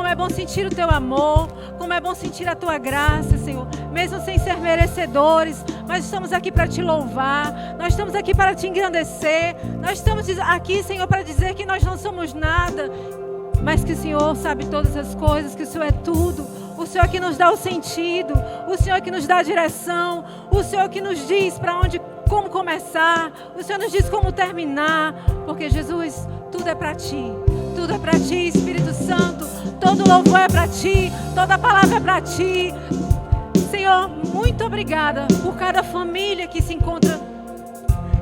é bom sentir o Teu amor, como é bom sentir a Tua graça, Senhor, mesmo sem ser merecedores. Nós estamos aqui para Te louvar, nós estamos aqui para Te engrandecer, nós estamos aqui, Senhor, para dizer que nós não somos nada, mas que o Senhor sabe todas as coisas, que o Senhor é tudo. O Senhor que nos dá o sentido, o Senhor que nos dá a direção, o Senhor que nos diz para onde, como começar, o Senhor nos diz como terminar, porque Jesus, tudo é para Ti, tudo é para Ti, Espírito Santo, todo louvor é para Ti, toda palavra é para Ti. Senhor, muito obrigada por cada família que se encontra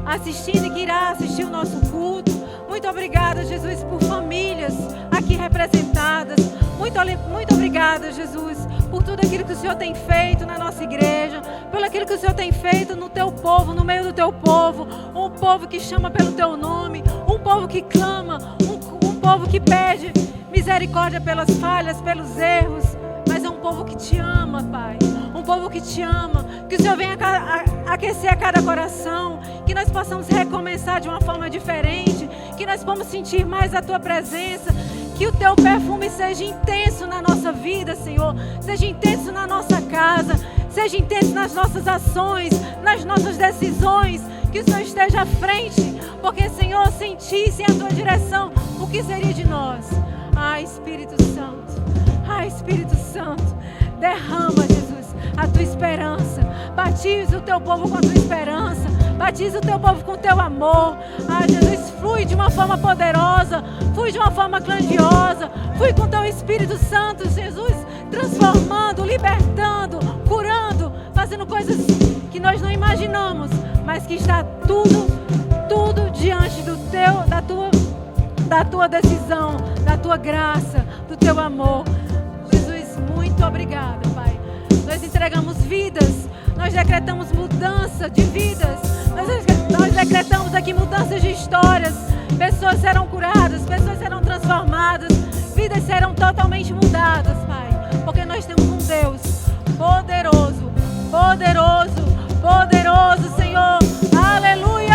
assistindo e que irá assistir o nosso culto. Muito obrigada, Jesus, por famílias aqui representadas. Muito obrigada, Jesus, por tudo aquilo que o Senhor tem feito na nossa igreja, por aquilo que o Senhor tem feito no Teu povo, no meio do Teu povo, um povo que chama pelo Teu nome, um povo que clama, um povo que pede misericórdia pelas falhas, pelos erros, mas é um povo que Te ama, Pai, um povo que Te ama, que o Senhor venha aquecer a cada coração, que nós possamos recomeçar de uma forma diferente, que nós possamos sentir mais a Tua presença, que o Teu perfume seja intenso na nossa vida, Senhor, seja intenso na nossa casa, seja intenso nas nossas ações, nas nossas decisões, que o Senhor esteja à frente, porque, Senhor, sem Ti, sem a Tua direção, o que seria de nós? Ai, Espírito Santo, derrama, Jesus, a Tua esperança, batiza o Teu povo com a Tua esperança, batiza o Teu povo com o Teu amor. Ai, Jesus, flui de uma forma poderosa, flui de uma forma grandiosa, flui com Teu Espírito Santo, Jesus, transformando, libertando, curando, fazendo coisas que nós não imaginamos, mas que está tudo diante da Tua decisão, da Tua graça, do Teu amor. Jesus, muito obrigada, Pai. Nós entregamos vidas, nós decretamos mudança de vidas, nós decretamos aqui mudanças de histórias, pessoas serão curadas, pessoas serão transformadas, vidas serão totalmente mudadas, Pai, porque nós temos um Deus poderoso, Senhor, aleluia!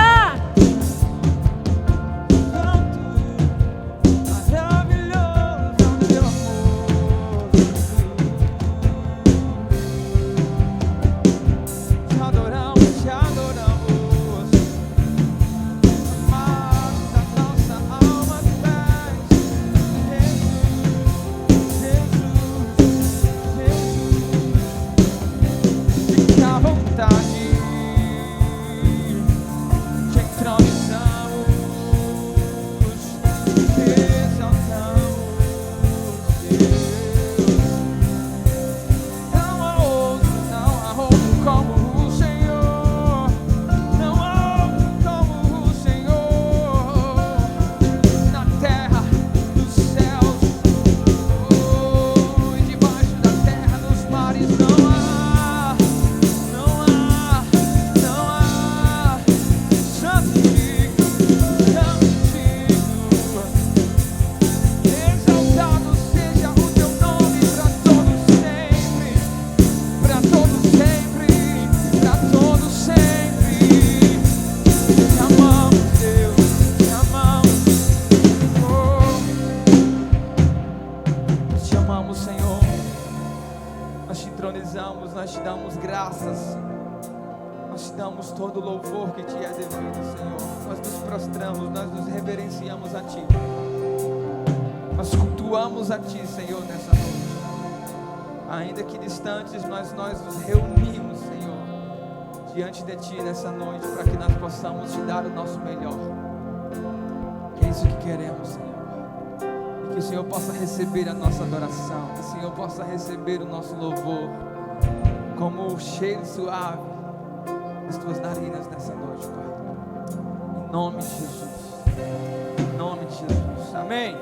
Todo louvor que Te é devido, Senhor. Nós nos prostramos, nós nos reverenciamos a Ti. Nós cultuamos a Ti, Senhor, nessa noite. Ainda que distantes, nós nos reunimos, Senhor, diante de Ti nessa noite, para que nós possamos Te dar o nosso melhor. Que é isso que queremos, Senhor. E que o Senhor possa receber a nossa adoração, que o Senhor possa receber o nosso louvor como o cheiro suave das Tuas narinas nessa noite, Pai. Em nome de Jesus. Em nome de Jesus. Amém.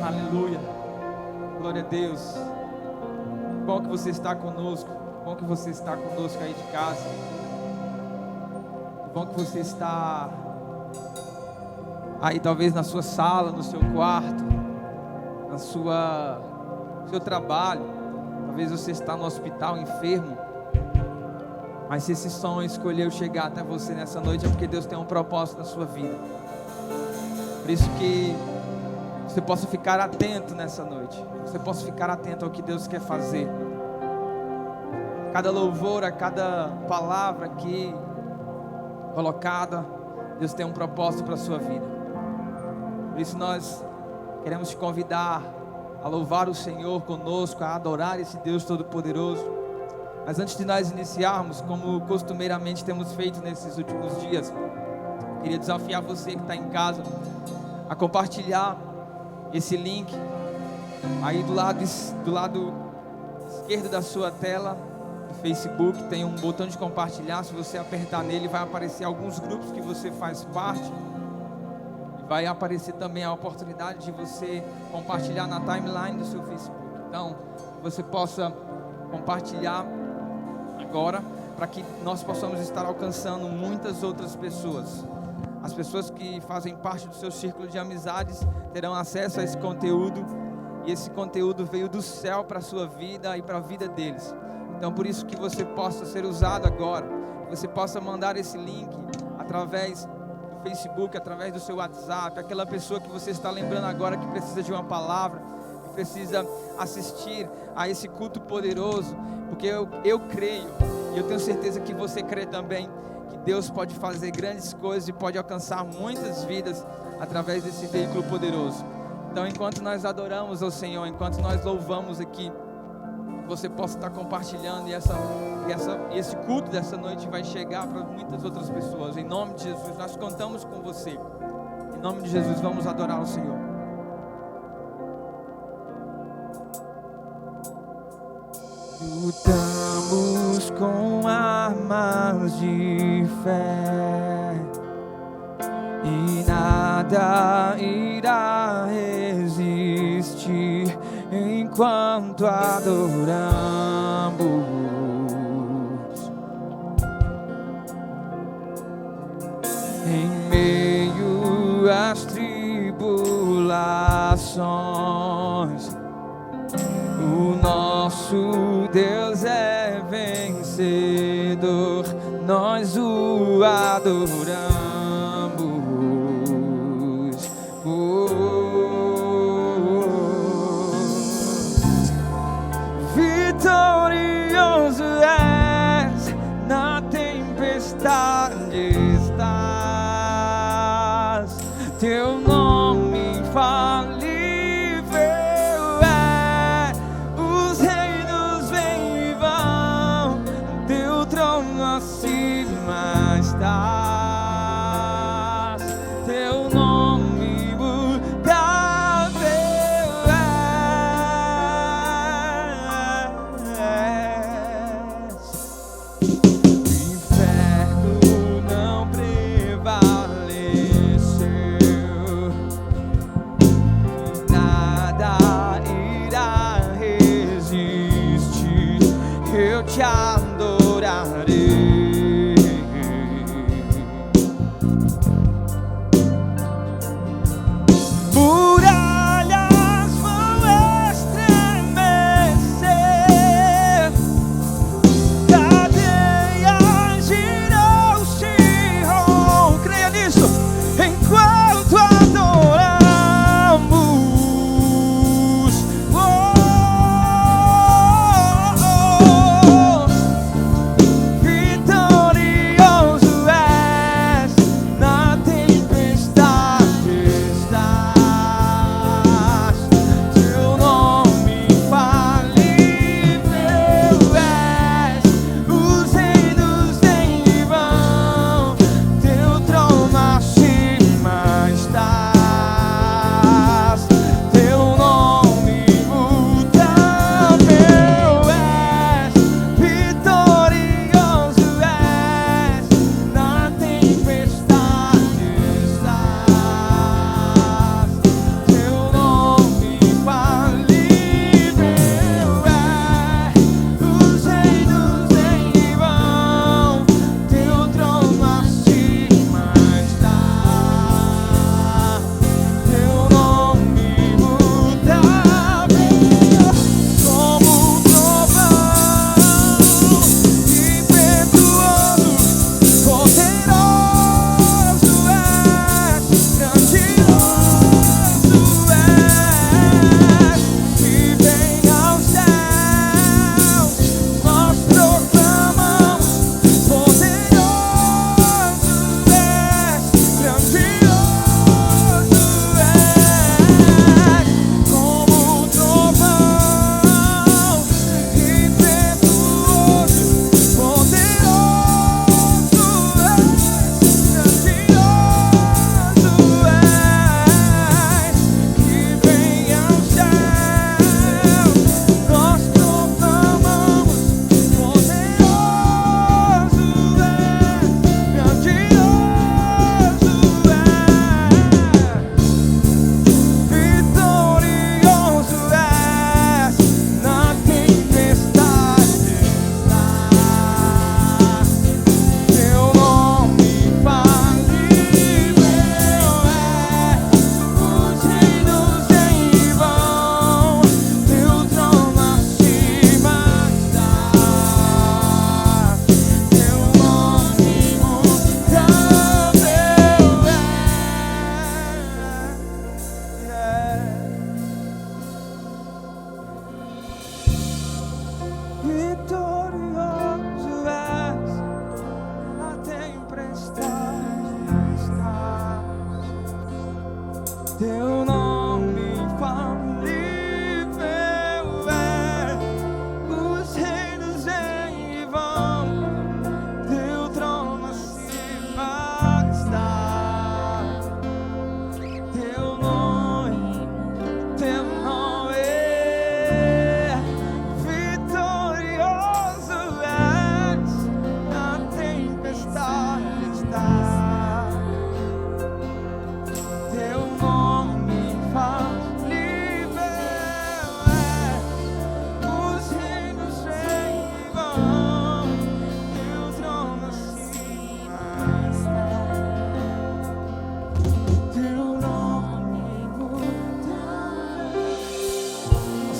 Aleluia. Glória a Deus. Bom que você está conosco. Bom que você está conosco aí de casa. Bom que você está aí talvez na sua sala, no seu quarto, no seu trabalho. Talvez você está no hospital enfermo. Mas se esse som escolheu chegar até você nessa noite, é porque Deus tem um propósito na sua vida. Por isso que você possa ficar atento nessa noite, você possa ficar atento ao que Deus quer fazer. Cada louvor, a cada palavra aqui colocada, Deus tem um propósito para a sua vida. Por isso nós queremos te convidar a louvar o Senhor conosco, a adorar esse Deus Todo-Poderoso. Mas antes de nós iniciarmos, como costumeiramente temos feito nesses últimos dias, queria desafiar você que está em casa a compartilhar esse link aí do lado esquerdo da sua tela do Facebook. Tem um botão de compartilhar. Se você apertar nele, vai aparecer alguns grupos que você faz parte, e vai aparecer também a oportunidade de você compartilhar na timeline do seu Facebook. Então, você possa compartilhar agora, para que nós possamos estar alcançando muitas outras pessoas. As pessoas que fazem parte do seu círculo de amizades terão acesso a esse conteúdo, e esse conteúdo veio do céu para a sua vida e para a vida deles. Então, por isso que você possa ser usado agora, que você possa mandar esse link através do Facebook, através do seu WhatsApp, aquela pessoa que você está lembrando agora que precisa de uma palavra, que precisa assistir a esse culto poderoso, porque eu creio, e eu tenho certeza que você crê também, que Deus pode fazer grandes coisas e pode alcançar muitas vidas através desse veículo poderoso. Então, enquanto nós adoramos ao Senhor, enquanto nós louvamos aqui, você possa estar compartilhando, e esse culto dessa noite vai chegar para muitas outras pessoas. Em nome de Jesus, nós contamos com você. Em nome de Jesus, vamos adorar o Senhor. Lutamos com armas de fé, e nada irá resistir enquanto adoramos. Em meio às tribulações, o nosso Deus é vencedor, nós o adoramos. Vitorioso és, na tempestade estás, teu nome infalível é, os reinos vêm e vão, teu trono acima estás, teu nome mutável és. O inferno não prevaleceu, nada irá resistir, eu te adorarei. Muralhas vão estremecer, cadeias irão se romper. Creia nisso. Enquanto adoramos,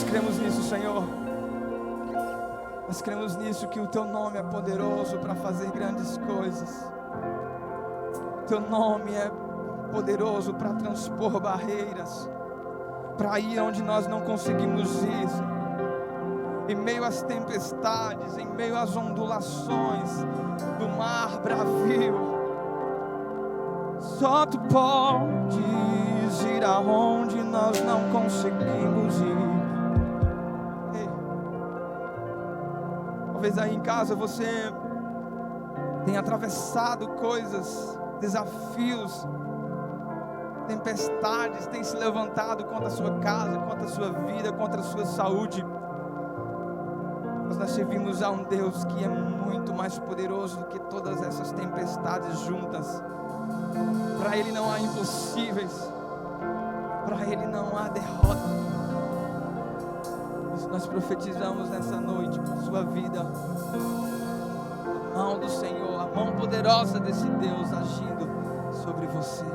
cremos nisso, Senhor. Nós cremos nisso, que o Teu nome é poderoso para fazer grandes coisas. Teu nome é poderoso para transpor barreiras, para ir onde nós não conseguimos ir, Senhor. Em meio às tempestades, em meio às ondulações do mar bravio, só Tu podes ir aonde nós não conseguimos ir. Ei. Talvez aí em casa você tenha atravessado coisas, desafios, tempestades têm se levantado contra a sua casa, contra a sua vida, contra a sua saúde. Mas nós servimos a um Deus que é muito mais poderoso do que todas essas tempestades juntas. Para Ele não há impossíveis, para Ele não há derrota. Isso nós profetizamos nessa noite para a sua vida. A mão do Senhor, a mão poderosa desse Deus agindo sobre você.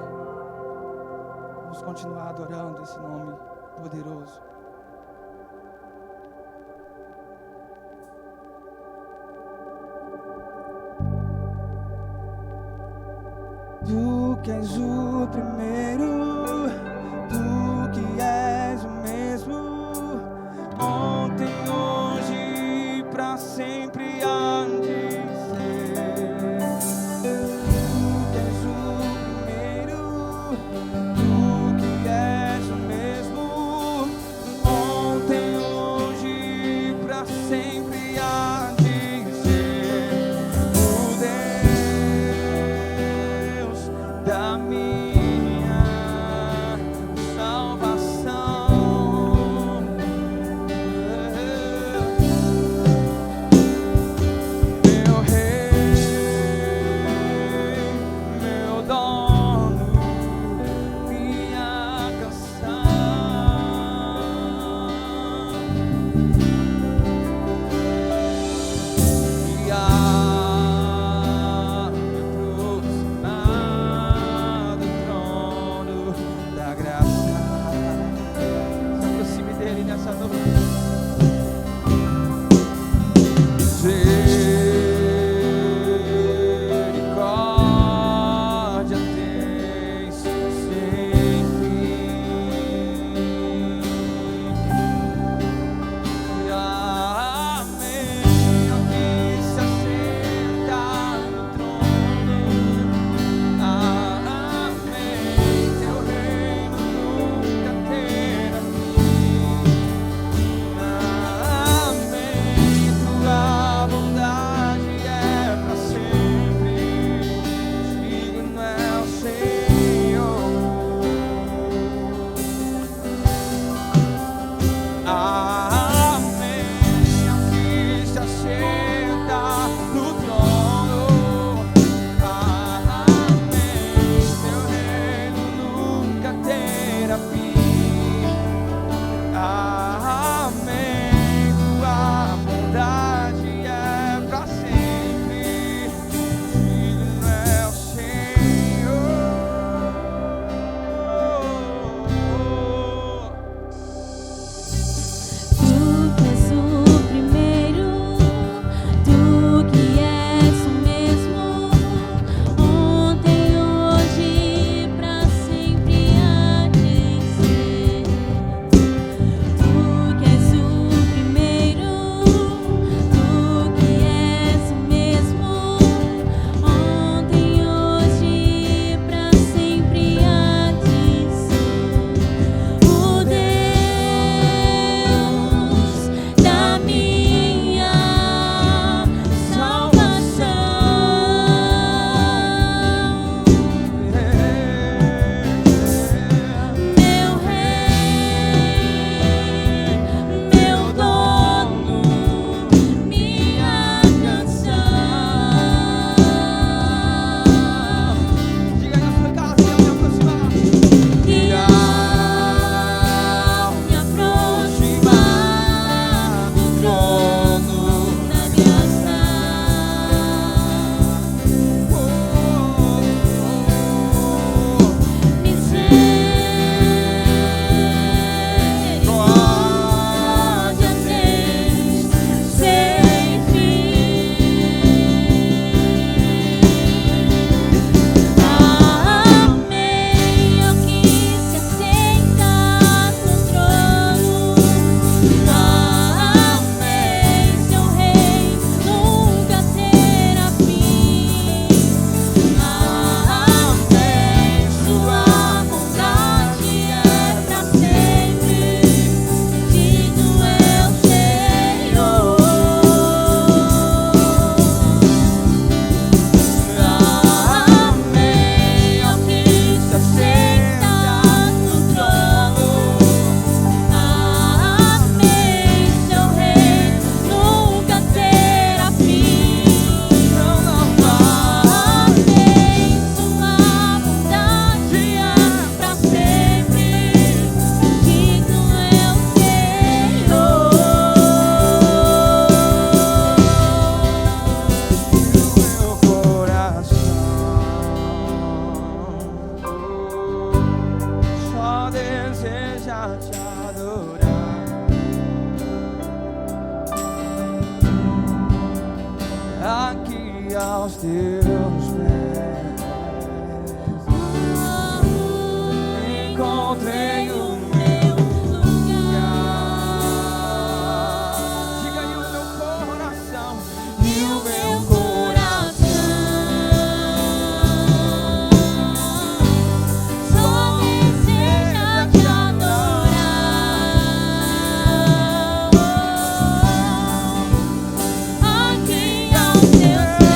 Vamos continuar adorando esse nome poderoso. Tu que és o primeiro, Tu que és o mesmo, ontem, hoje, para sempre há de ser. Tu que és o primeiro, Tu que és o mesmo, ontem, hoje, para sempre há de ser. O Deus da minha aos teus pés. Encontrei o meu lugar. Diga aí o meu coração e o meu coração só deseja te adorar. Aqui aos teus pés.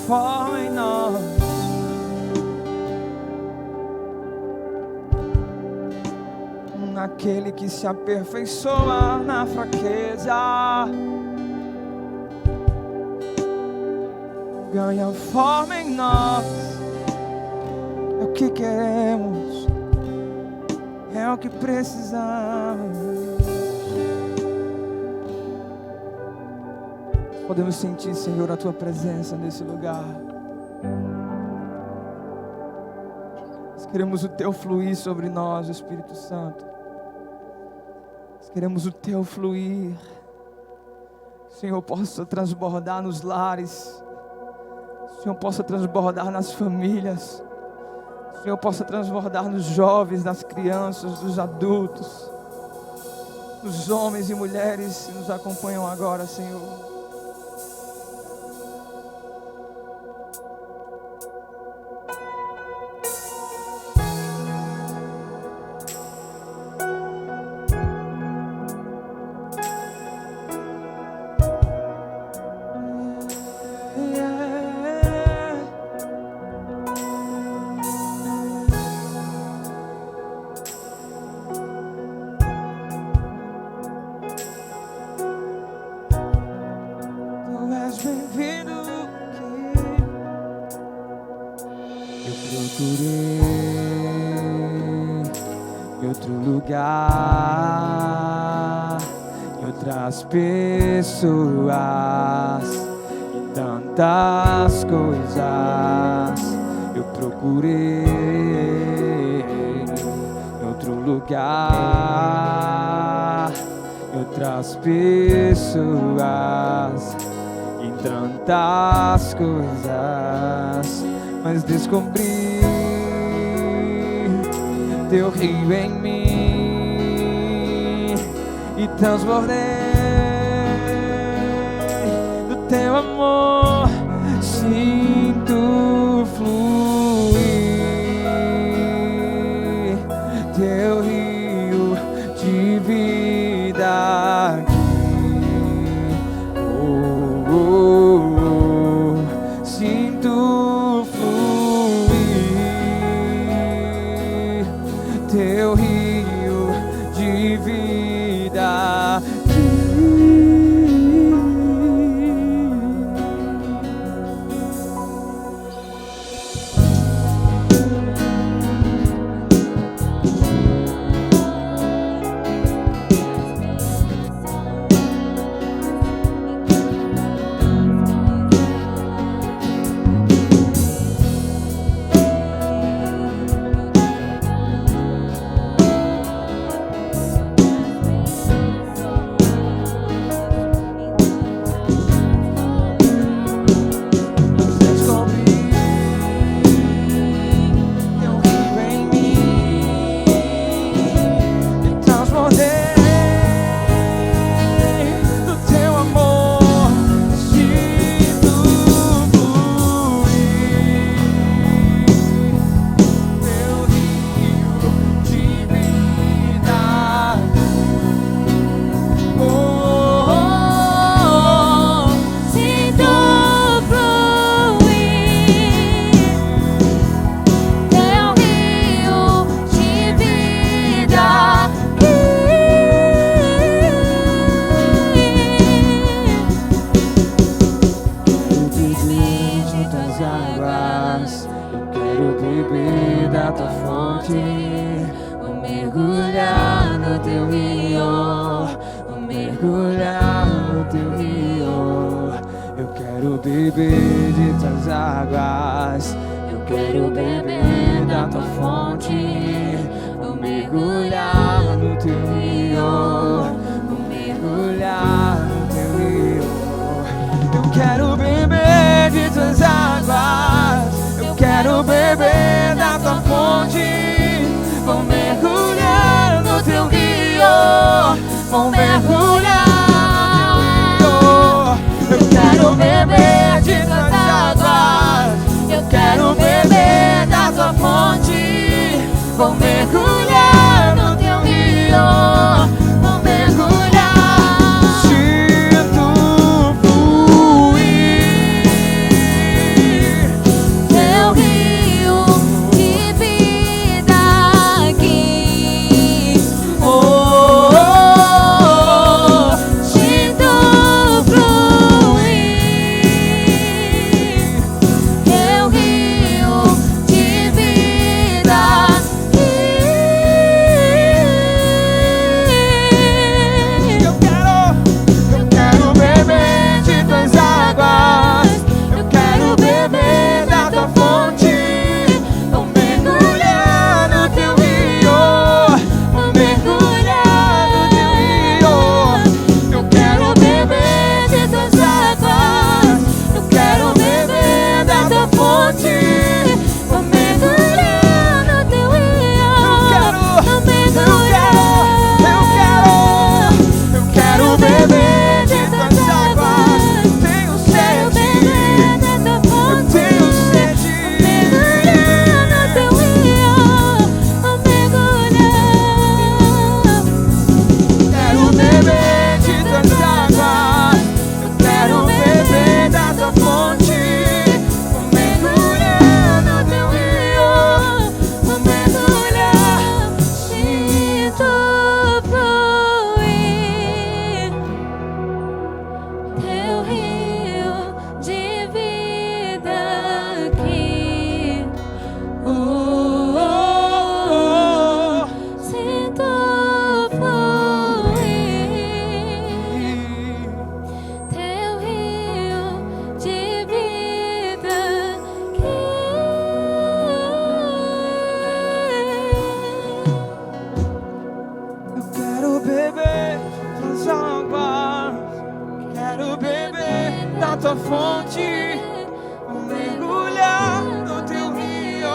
forma em nós. Aquele que se aperfeiçoa na fraqueza, ganha forma em nós. É o que queremos, é o que precisamos. Podemos sentir, Senhor, a Tua presença nesse lugar. Nós queremos o Teu fluir sobre nós, Espírito Santo. Nós queremos o Teu fluir. Senhor, possa transbordar nos lares. Senhor, possa transbordar nas famílias. Senhor, possa transbordar nos jovens, nas crianças, nos adultos, nos homens e mulheres que nos acompanham agora, Senhor. Pessoas e tantas coisas eu procurei em outro lugar, em outras pessoas, em tantas coisas, mas descobri Teu rio em mim e transbordei Teu amor, sinto fluir Teu rio de vida aqui. Oh, oh, oh. Sinto fluir Teu rio de vida aqui. Vou mergulhar no Teu rio, vou mergulhar. teu rio de vida aqui. Oh, oh, oh, sinto fluir teu rio de vida aqui. Eu quero beber das águas, quero beber da tua fonte, vou mergulhar no teu rio,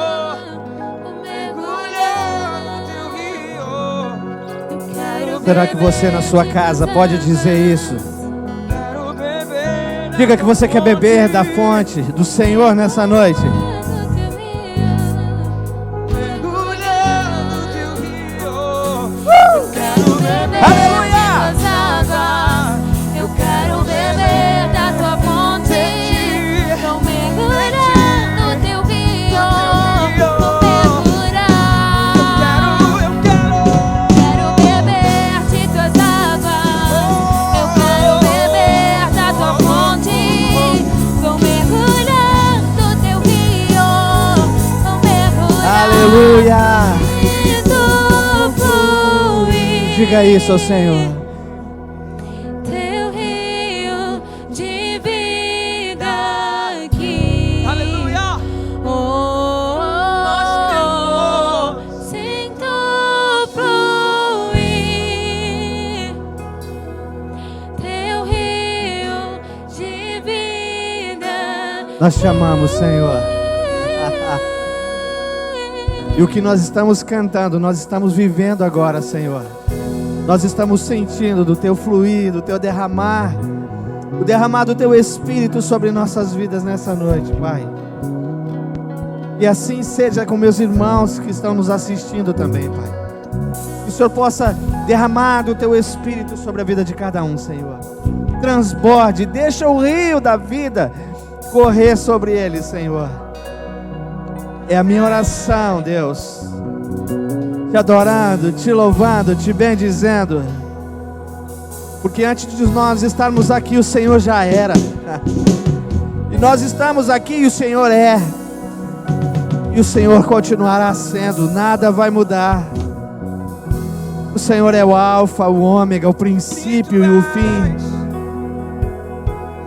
vou mergulhar no teu rio. Eu quero Será que você na sua casa pode dizer isso? quero beber da Diga que você quer beber da fonte do Senhor nessa noite. mergulhar no teu rio. Eu quero beber Aleluia! das águas, Eu quero beber da tua fonte, vou mergulhar no teu rio, vou mergulhar. eu quero. Quero beber de tuas águas, eu quero beber da tua fonte, vou mergulhar no teu rio, vou mergulhar. Aleluia! Sinto fluir Diga isso ao Senhor. teu rio de vida aqui. Aleluia! Oh, oh, oh, sinto fluir teu rio de vida. Nós te amamos, Senhor. E o que nós estamos cantando, nós estamos vivendo agora, Senhor. Nós estamos sentindo do teu fluir, do teu derramar, o derramar do teu Espírito sobre nossas vidas nessa noite, Pai. E assim seja com meus irmãos que estão nos assistindo também, Pai. Que o Senhor possa derramar do teu Espírito sobre a vida de cada um, Senhor. Transborde, deixa o rio da vida correr sobre eles, Senhor. É a minha oração, Deus. Te adorando, te louvando, te bendizendo. Porque antes de nós estarmos aqui, o Senhor já era. E nós estamos aqui e o Senhor é. E o Senhor continuará sendo, nada vai mudar. O Senhor é o alfa, o ômega, o princípio e o fim.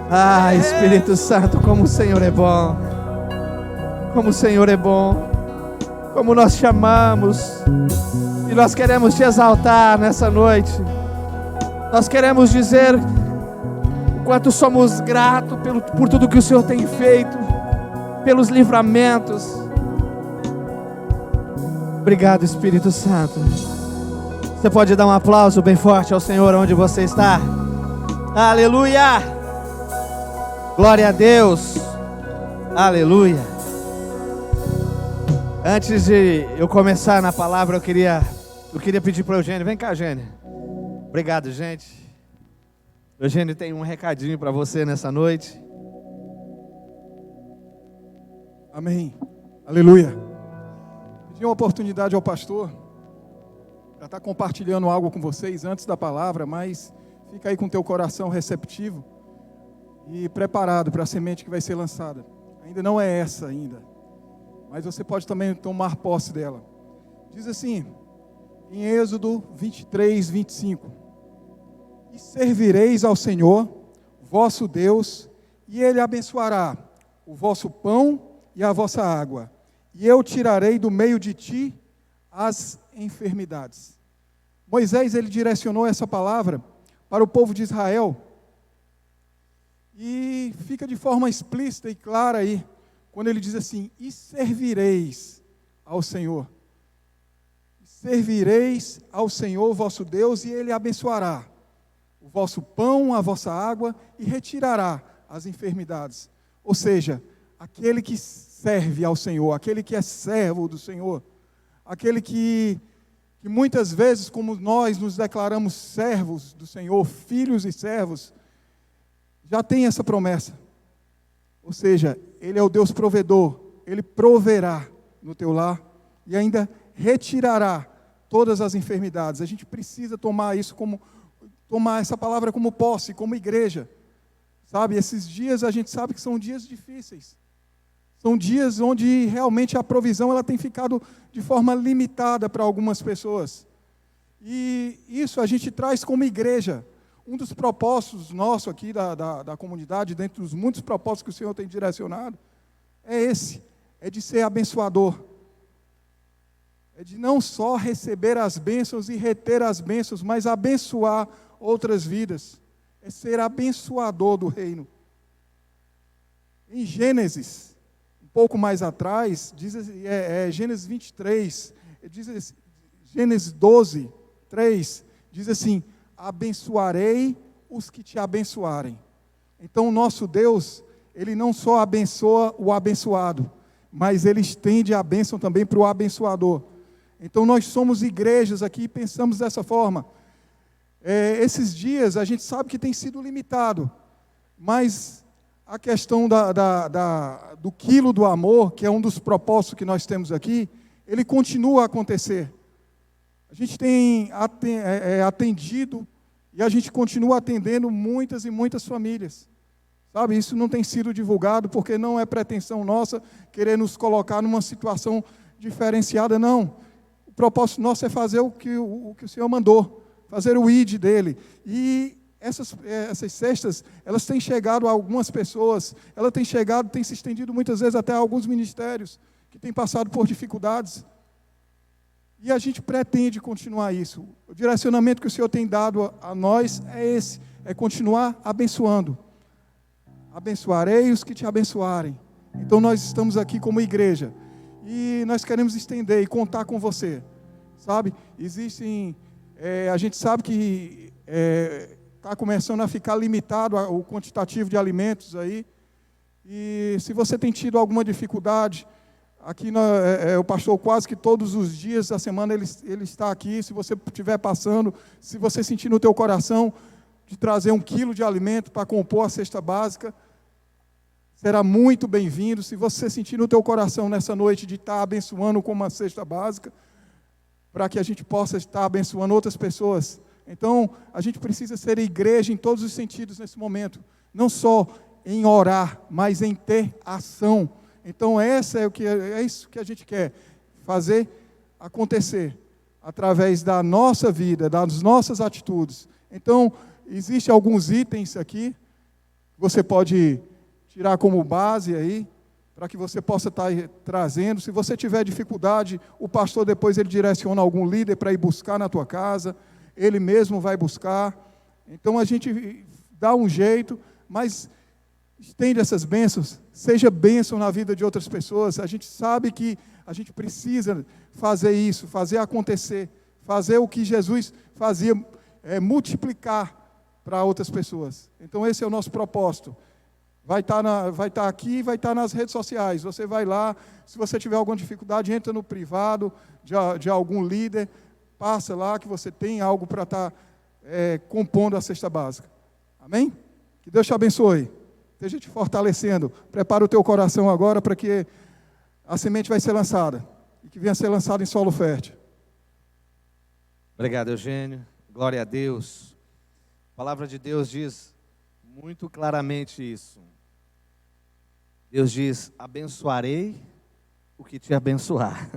Ah, Espírito Santo, como o Senhor é bom. Como o Senhor é bom. Como nós te amamos. E nós queremos te exaltar nessa noite. Nós queremos dizer o quanto somos gratos por tudo que o Senhor tem feito, pelos livramentos. Obrigado, Espírito Santo. Você pode dar um aplauso bem forte ao Senhor onde você está. Aleluia! Glória a Deus. Aleluia. Antes de eu começar na palavra, eu queria pedir para o Eugênio. Vem cá, Eugênio. Obrigado, gente. Eugênio tem um recadinho para você nessa noite. Amém. Aleluia. Pedi uma oportunidade ao pastor para estar compartilhando algo com vocês antes da palavra, mas fica aí com o teu coração receptivo e preparado para a semente que vai ser lançada. Ainda não é essa ainda, mas você pode também tomar posse dela. Diz assim, em Êxodo 23, 25: E servireis ao Senhor, vosso Deus, e Ele abençoará o vosso pão e a vossa água, e eu tirarei do meio de ti as enfermidades. Moisés, ele direcionou essa palavra para o povo de Israel, e fica de forma explícita e clara aí, quando ele diz assim: e servireis ao Senhor. Servireis ao Senhor vosso Deus, e Ele abençoará o vosso pão, a vossa água, e retirará as enfermidades. Ou seja, aquele que serve ao Senhor, aquele que é servo do Senhor, aquele que muitas vezes, como nós nos declaramos servos do Senhor, filhos e servos, já tem essa promessa. Ou seja, Ele é o Deus provedor, Ele proverá no teu lar e ainda retirará todas as enfermidades. A gente precisa tomar essa palavra como posse, como igreja. Sabe, esses dias a gente sabe que são dias difíceis. São dias onde realmente a provisão ela tem ficado de forma limitada para algumas pessoas. E isso a gente traz como igreja. Um dos propósitos nossos aqui da comunidade, dentre os muitos propósitos que o Senhor tem direcionado, é esse, é de ser abençoador. É de não só receber as bênçãos e reter as bênçãos, mas abençoar outras vidas. É ser abençoador do reino. Em Gênesis, um pouco mais atrás, Gênesis 23, Gênesis 12, 3, diz assim: abençoarei os que te abençoarem. Então o nosso Deus, Ele não só abençoa o abençoado, mas Ele estende a bênção também para o abençoador. Então nós somos igrejas aqui e pensamos dessa forma. Esses dias a gente sabe que tem sido limitado, mas a questão do quilo do amor, que é um dos propósitos que nós temos aqui, ele continua a acontecer. A gente tem atendido e a gente continua atendendo muitas e muitas famílias. Sabe, isso não tem sido divulgado porque não é pretensão nossa querer nos colocar numa situação diferenciada, não. O propósito nosso é fazer o que o Senhor mandou, fazer o ID dele. E essas cestas, elas têm chegado a algumas pessoas, ela tem se estendido muitas vezes até a alguns ministérios que têm passado por dificuldades. E a gente pretende continuar isso. O direcionamento que o Senhor tem dado a nós é esse, é continuar abençoando. Abençoarei os que te abençoarem. Então nós estamos aqui como igreja e nós queremos estender e contar com você, sabe? A gente sabe que está começando a ficar limitado o quantitativo de alimentos aí, e se você tem tido alguma dificuldade, aqui o pastor quase que todos os dias da semana ele está aqui. Se você estiver passando, se você sentir no teu coração de trazer 1 quilo de alimento para compor a cesta básica, será muito bem-vindo. Se você sentir no teu coração nessa noite de estar abençoando com uma cesta básica, para que a gente possa estar abençoando outras pessoas. Então, a gente precisa ser igreja em todos os sentidos nesse momento, não só em orar, mas em ter ação. Então, é isso que a gente quer fazer acontecer, através da nossa vida, das nossas atitudes. Então, existem alguns itens aqui, você pode tirar como base aí, para que você possa estar trazendo. Se você tiver dificuldade, o pastor depois ele direciona algum líder para ir buscar na tua casa, ele mesmo vai buscar. Então a gente dá um jeito, mas estende essas bênçãos, seja bênção na vida de outras pessoas. A gente sabe que a gente precisa fazer isso, fazer acontecer, fazer o que Jesus fazia, multiplicar para outras pessoas. Então esse é o nosso propósito. Vai estar aqui, vai estar nas redes sociais. Você vai lá, se você tiver alguma dificuldade, entra no privado de algum líder, passa lá que você tem algo para estar compondo a cesta básica. Amém? Que Deus te abençoe. Esteja te fortalecendo. Prepara o teu coração agora para que a semente vai ser lançada e que venha ser lançada em solo fértil. Obrigado, Eugênio. Glória a Deus. A palavra de Deus diz muito claramente isso. Deus diz: abençoarei o que te abençoar.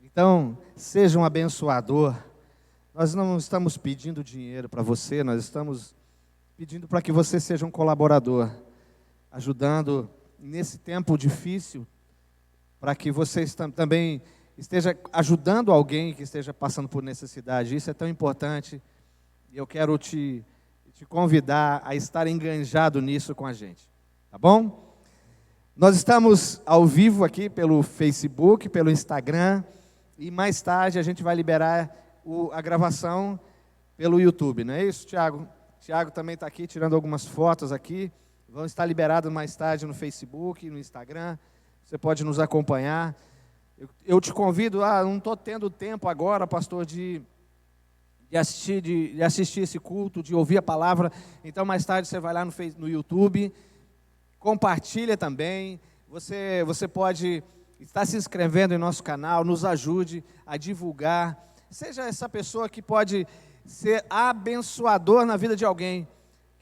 Então, seja um abençoador. Nós não estamos pedindo dinheiro para você, nós estamos pedindo para que você seja um colaborador, ajudando nesse tempo difícil, para que você também esteja ajudando alguém que esteja passando por necessidade. Isso é tão importante, e eu quero te convidar a estar enganjado nisso com a gente, tá bom? Nós estamos ao vivo aqui pelo Facebook, pelo Instagram, e mais tarde a gente vai liberar a gravação pelo YouTube, não é isso, Tiago? Tiago também está aqui tirando algumas fotos aqui, vão estar liberadas mais tarde no Facebook, no Instagram, você pode nos acompanhar. Eu te convido, não estou tendo tempo agora, pastor, de assistir esse culto, de ouvir a palavra, então mais tarde você vai lá no YouTube, compartilha também, você pode estar se inscrevendo em nosso canal, nos ajude a divulgar, seja essa pessoa que pode ser abençoador na vida de alguém,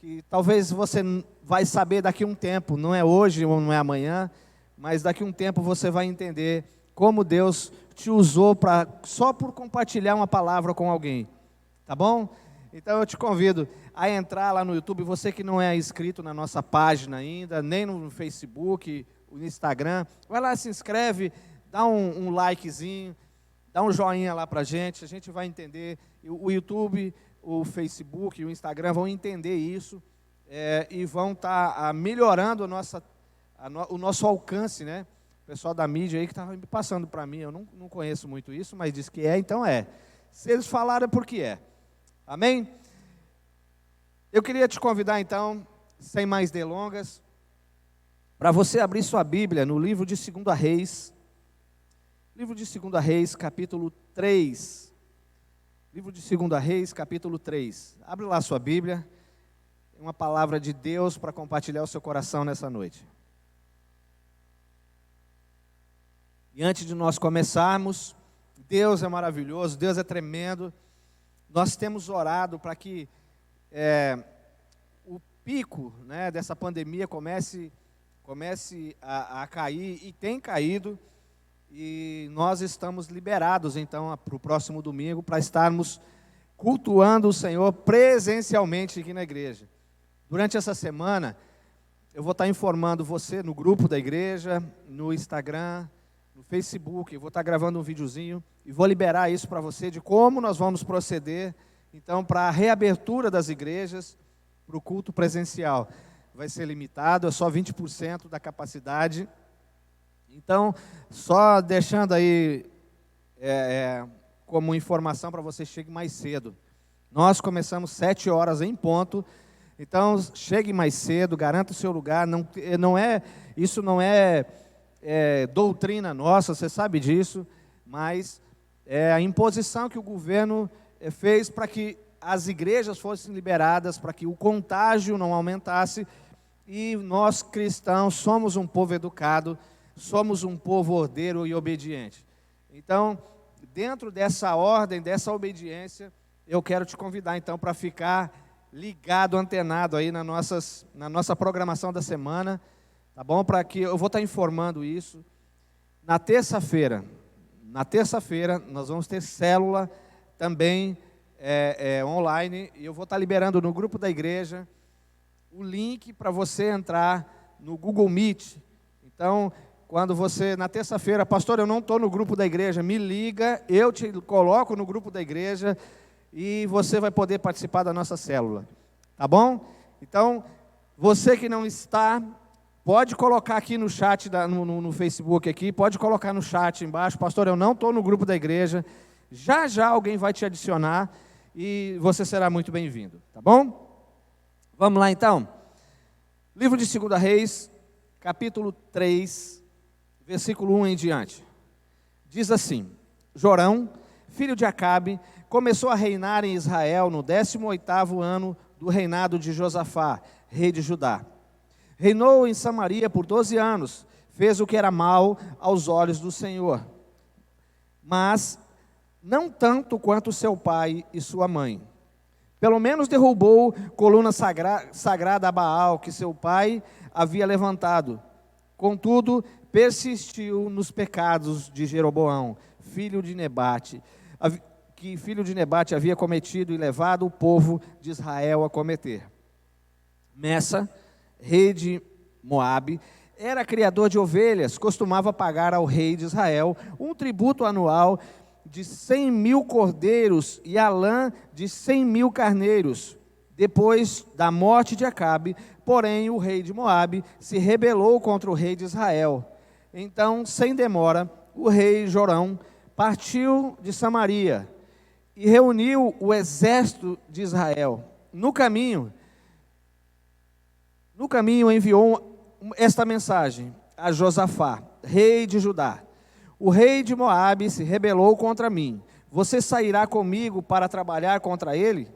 que talvez você vai saber daqui a um tempo, não é hoje ou não é amanhã, mas daqui a um tempo você vai entender como Deus te usou só por compartilhar uma palavra com alguém, tá bom? Então eu te convido a entrar lá no YouTube, você que não é inscrito na nossa página ainda, nem no Facebook, no Instagram, vai lá, se inscreve, dá um likezinho, dá um joinha lá pra gente vai entender, o YouTube, o Facebook, o Instagram vão entender isso, e vão estar melhorando o nosso alcance, né? O pessoal da mídia aí que estava passando para mim, eu não conheço muito isso, mas diz que então é. Se eles falaram é porque é. Amém? Eu queria te convidar então, sem mais delongas, para você abrir sua Bíblia no livro de 2 Reis. Livro de 2 Reis, capítulo 3. Livro de 2 Reis, capítulo 3. Abre lá sua Bíblia. Tem uma palavra de Deus para compartilhar o seu coração nessa noite. E antes de nós começarmos, Deus é maravilhoso, Deus é tremendo. Nós temos orado para que o pico, né, dessa pandemia comece a cair, e tem caído, e nós estamos liberados então para o próximo domingo, para estarmos cultuando o Senhor presencialmente aqui na igreja. Durante essa semana, eu vou estar informando você no grupo da igreja, no Instagram, no Facebook, eu vou estar gravando um videozinho e vou liberar isso para você de como nós vamos proceder, então, para a reabertura das igrejas, para o culto presencial. Vai ser limitado, é só 20% da capacidade. Então, só deixando aí como informação para você, chegue mais cedo. Nós começamos 7 horas em ponto, então chegue mais cedo, garanta o seu lugar. Isso não é doutrina nossa, você sabe disso, mas é a imposição que o governo fez para que as igrejas fossem liberadas, para que o contágio não aumentasse, e nós cristãos somos um povo educado, somos um povo ordeiro e obediente. Então, dentro dessa ordem, dessa obediência, eu quero te convidar então para ficar ligado, antenado aí na nossa programação da semana, tá bom? Para que eu vou estar informando isso. Na terça-feira nós vamos ter célula também online, e eu vou estar liberando no grupo da igreja o link para você entrar no Google Meet. Então, quando você, na terça-feira, pastor, eu não estou no grupo da igreja, me liga, eu te coloco no grupo da igreja e você vai poder participar da nossa célula, tá bom? Então, você que não está, pode colocar aqui no chat, no Facebook aqui, pode colocar no chat embaixo, pastor, eu não estou no grupo da igreja, já alguém vai te adicionar e você será muito bem-vindo, tá bom? Vamos lá então. Livro de 2 Reis, capítulo 3, versículo 1 em diante. Diz assim: Jorão, filho de Acabe, começou a reinar em Israel no 18º ano do reinado de Josafá, rei de Judá. Reinou em Samaria por 12 anos, fez o que era mal aos olhos do Senhor, mas não tanto quanto seu pai e sua mãe. Pelo menos derrubou coluna sagrada a Baal, que seu pai havia levantado. Contudo, persistiu nos pecados de Jeroboão, filho de Nebate, que filho de Nebate havia cometido e levado o povo de Israel a cometer. Messa, rei de Moabe, era criador de ovelhas, costumava pagar ao rei de Israel um tributo anual de 100.000 cordeiros e a lã de 100.000 carneiros. Depois da morte de Acabe, porém, o rei de Moabe se rebelou contra o rei de Israel. Então, sem demora, o rei Jorão partiu de Samaria e reuniu o exército de Israel. No caminho enviou esta mensagem a Josafá, rei de Judá: o rei de Moabe se rebelou contra mim. Você sairá comigo para trabalhar contra ele?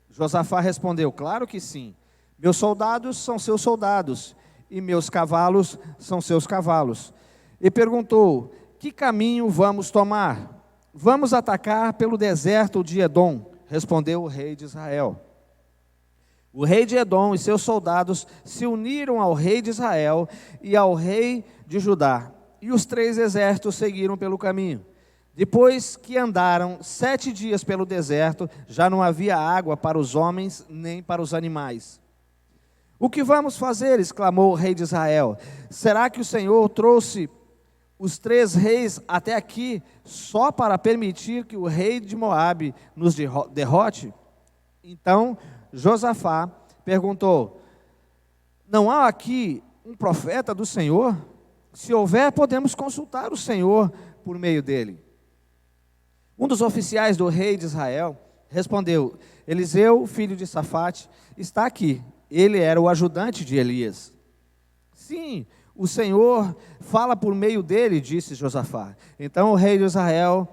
Josafá respondeu: claro que sim. Meus soldados são seus soldados, e meus cavalos são seus cavalos. E perguntou: que caminho vamos tomar? Vamos atacar pelo deserto de Edom, respondeu o rei de Israel. O rei de Edom e seus soldados se uniram ao rei de Israel e ao rei de Judá, e os 3 exércitos seguiram pelo caminho. Depois que andaram 7 dias pelo deserto, já não havia água para os homens nem para os animais. O que vamos fazer? Exclamou o rei de Israel. Será que o Senhor trouxe os 3 reis até aqui só para permitir que o rei de Moabe nos derrote? Então Josafá perguntou: não há aqui um profeta do Senhor? Se houver, podemos consultar o Senhor por meio dele. Um dos oficiais do rei de Israel respondeu: Eliseu, filho de Safate, está aqui. Ele era o ajudante de Elias. Sim, o Senhor fala por meio dele, disse Josafá. Então o rei de Israel,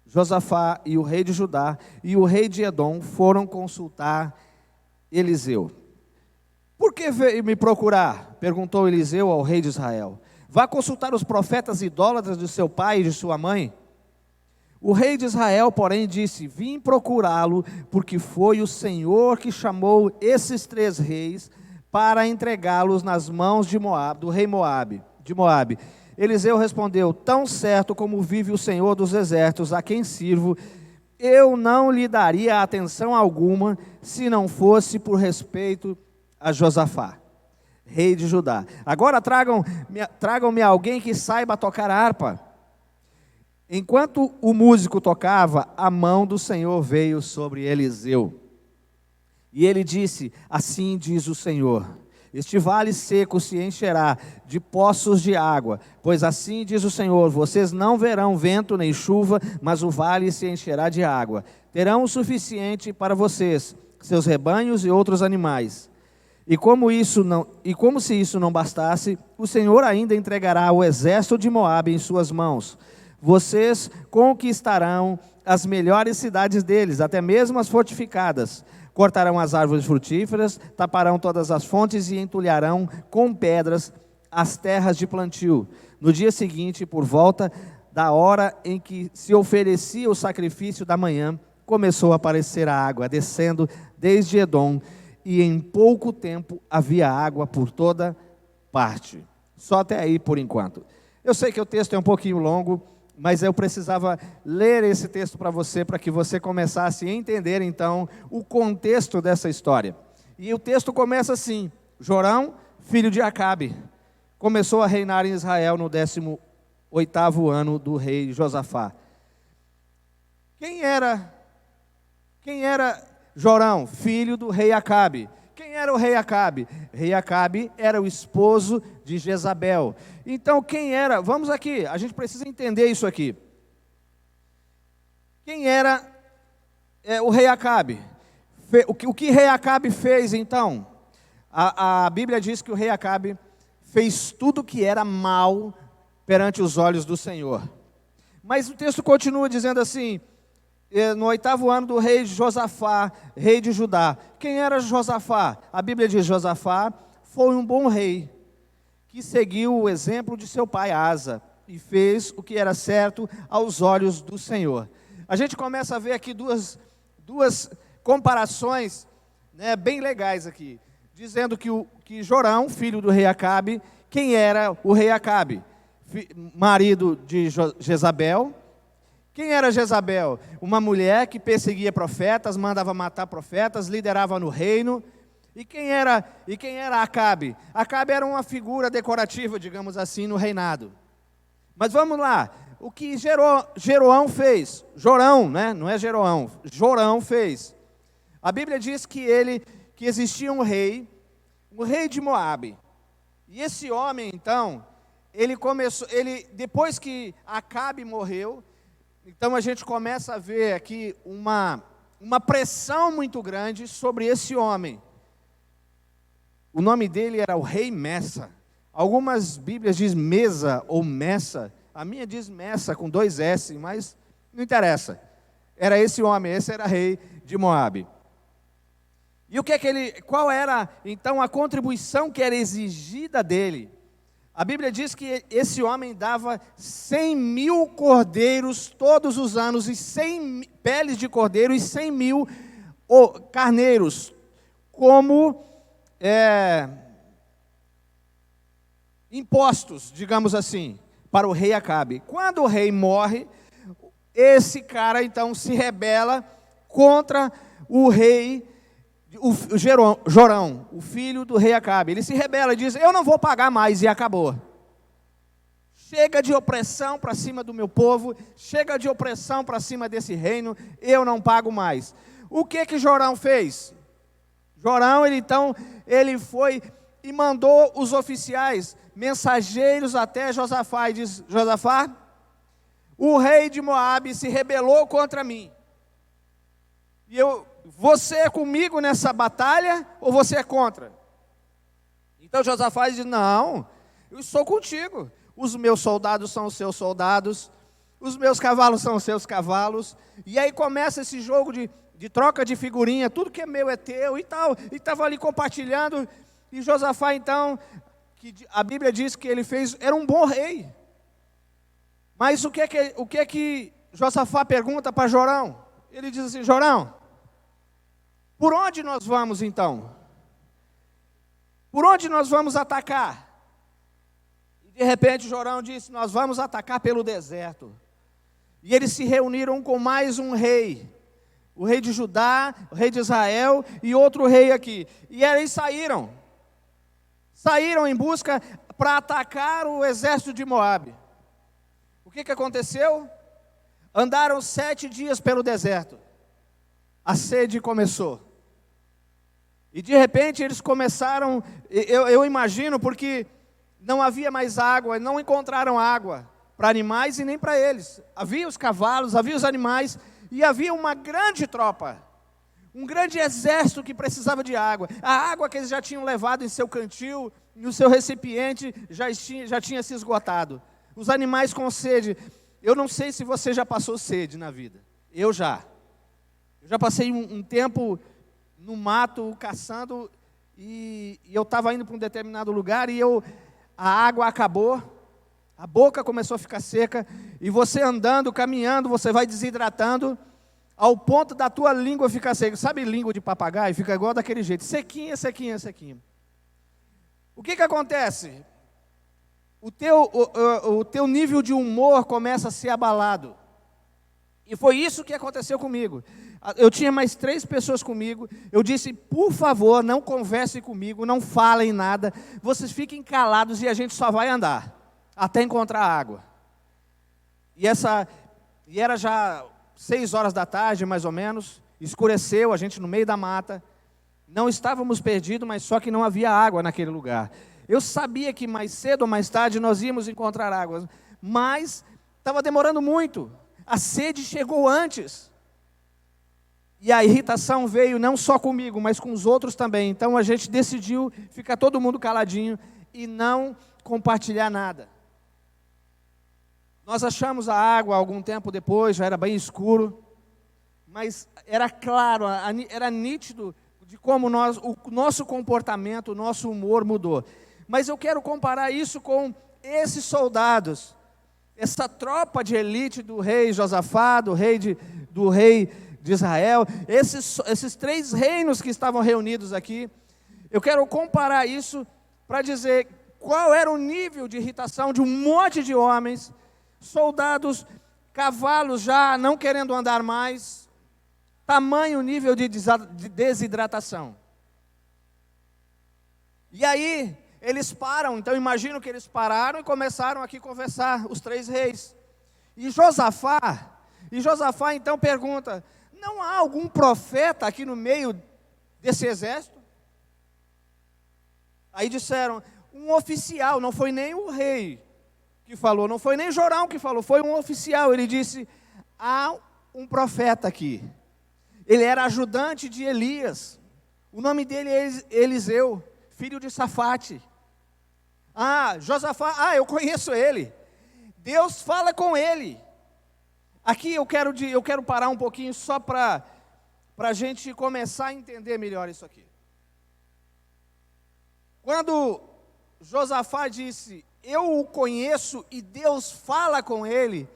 Josafá e o rei de Judá e o rei de Edom foram consultar Eliseu. Por que veio me procurar? Perguntou Eliseu ao rei de Israel. Vá consultar os profetas idólatras de seu pai e de sua mãe? O rei de Israel, porém, disse: vim procurá-lo, porque foi o Senhor que chamou esses 3 reis para entregá-los nas mãos de Moabe, do rei de Moabe. Eliseu respondeu: tão certo como vive o Senhor dos exércitos, a quem sirvo, eu não lhe daria atenção alguma, se não fosse por respeito a Josafá, rei de Judá. Agora tragam-me alguém que saiba tocar harpa. Enquanto o músico tocava, a mão do Senhor veio sobre Eliseu. E ele disse: assim diz o Senhor, este vale seco se encherá de poços de água, pois assim diz o Senhor, vocês não verão vento nem chuva, mas o vale se encherá de água. Terão o suficiente para vocês, seus rebanhos e outros animais. E como se isso não bastasse, o Senhor ainda entregará o exército de Moabe em suas mãos. Vocês conquistarão as melhores cidades deles, até mesmo as fortificadas. Cortarão as árvores frutíferas, taparão todas as fontes e entulharão com pedras as terras de plantio. No dia seguinte, por volta da hora em que se oferecia o sacrifício da manhã, começou a aparecer a água, descendo desde Edom, e em pouco tempo havia água por toda parte. Só até aí por enquanto. Eu sei que o texto é um pouquinho longo, mas eu precisava ler esse texto para você, para que você começasse a entender, então, o contexto dessa história. E o texto começa assim: Jorão, filho de Acabe, começou a reinar em Israel no 18º ano do rei Josafá. Quem era Jorão, filho do rei Acabe? Quem era o rei Acabe? Rei Acabe era o esposo de Jezabel. Então quem era? Vamos aqui, a gente precisa entender isso aqui. Quem era o rei Acabe? O que rei Acabe fez então? A Bíblia diz que o rei Acabe fez tudo que era mal perante os olhos do Senhor. Mas o texto continua dizendo assim: no 8º ano do rei Josafá, rei de Judá. Quem era Josafá? A Bíblia diz: Josafá foi um bom rei, que seguiu o exemplo de seu pai Asa, e fez o que era certo aos olhos do Senhor. A gente começa a ver aqui duas comparações, né, bem legais aqui, dizendo que Jorão, filho do rei Acabe, quem era o rei Acabe? Marido de Jezabel. Quem era Jezabel? Uma mulher que perseguia profetas, mandava matar profetas, liderava no reino. E quem era Acabe? Acabe era uma figura decorativa, digamos assim, no reinado. Mas vamos lá, o que Jeroão fez? Jorão, né? Não é Jeroão, Jorão fez. A Bíblia diz que existia um rei de Moabe. E esse homem, então, depois que Acabe morreu, então a gente começa a ver aqui uma pressão muito grande sobre esse homem. O nome dele era o rei Messa. Algumas Bíblias dizem Mesa ou Messa. A minha diz Messa com 2 S, mas não interessa. Era esse homem, esse era rei de Moabe. E qual era então a contribuição que era exigida dele? A Bíblia diz que esse homem dava 100.000 cordeiros todos os anos, e 100 peles de cordeiro e 100.000 carneiros, como impostos, digamos assim, para o rei Acabe. Quando o rei morre, esse cara então se rebela contra o rei Jorão, o filho do rei Acabe. Ele se rebela e diz: eu não vou pagar mais, e acabou. Chega de opressão para cima do meu povo, chega de opressão para cima desse reino, eu não pago mais. O que Jorão fez? Jorão, ele foi e mandou os oficiais, mensageiros até Josafá, e diz: Josafá, o rei de Moabe se rebelou contra mim. E você é comigo nessa batalha ou você é contra? Então Josafá diz: não, eu estou contigo. Os meus soldados são os seus soldados, os meus cavalos são os seus cavalos. E aí começa esse jogo de troca de figurinha, tudo que é meu é teu e tal. E estava ali compartilhando. E Josafá então, que a Bíblia diz que ele fez, era um bom rei. Mas o que Josafá pergunta para Jorão? Ele diz assim: Jorão, por onde nós vamos então? Por onde nós vamos atacar? De repente Jorão disse: nós vamos atacar pelo deserto. E eles se reuniram com mais um rei, o rei de Judá, o rei de Israel e outro rei aqui. E eles saíram em busca para atacar o exército de Moabe. O que aconteceu? Andaram 7 dias pelo deserto. A sede começou. E de repente eles começaram, eu imagino, porque não havia mais água, não encontraram água para animais e nem para eles. Havia os cavalos, havia os animais, e havia uma grande tropa, um grande exército que precisava de água. A água que eles já tinham levado em seu cantil, no seu recipiente, já tinha se esgotado. Os animais com sede. Eu não sei se você já passou sede na vida. Eu já passei um tempo no mato, caçando, e eu estava indo para um determinado lugar, e a água acabou, a boca começou a ficar seca, e você andando, caminhando, você vai desidratando, ao ponto da tua língua ficar seca. Sabe língua de papagaio? Fica igual daquele jeito, sequinha, sequinha, sequinha. O que acontece? O teu nível de humor começa a ser abalado. E foi isso que aconteceu comigo. Eu tinha mais 3 pessoas comigo. Eu disse: por favor, não conversem comigo, não falem nada. Vocês fiquem calados e a gente só vai andar até encontrar água. E era já 6 horas da tarde, mais ou menos. Escureceu, a gente no meio da mata. Não estávamos perdidos, mas só que não havia água naquele lugar. Eu sabia que mais cedo ou mais tarde nós íamos encontrar água, mas estava demorando muito. A sede chegou antes. E a irritação veio não só comigo, mas com os outros também. Então a gente decidiu ficar todo mundo caladinho e não compartilhar nada. Nós achamos a água algum tempo depois, já era bem escuro, mas era claro, era nítido de como o nosso comportamento, o nosso humor mudou. Mas eu quero comparar isso com esses soldados, essa tropa de elite do rei Josafá, do rei de Israel, esses 3 reinos que estavam reunidos aqui. Eu quero comparar isso para dizer qual era o nível de irritação de um monte de homens, soldados, cavalos já não querendo andar mais, tamanho nível de desidratação. E aí eles param, então imagino que eles pararam e começaram aqui a conversar, os 3 reis. E Josafá então pergunta: não há algum profeta aqui no meio desse exército? Aí disseram: um oficial, não foi nem o rei que falou, não foi nem Jorão que falou, foi um oficial. Ele disse: há um profeta aqui. Ele era ajudante de Elias, o nome dele é Eliseu, filho de Safate. Josafá, eu conheço ele. Deus fala com ele. Aqui eu quero parar um pouquinho só para a gente começar a entender melhor isso aqui. Quando Josafá disse: eu o conheço e Deus fala com ele,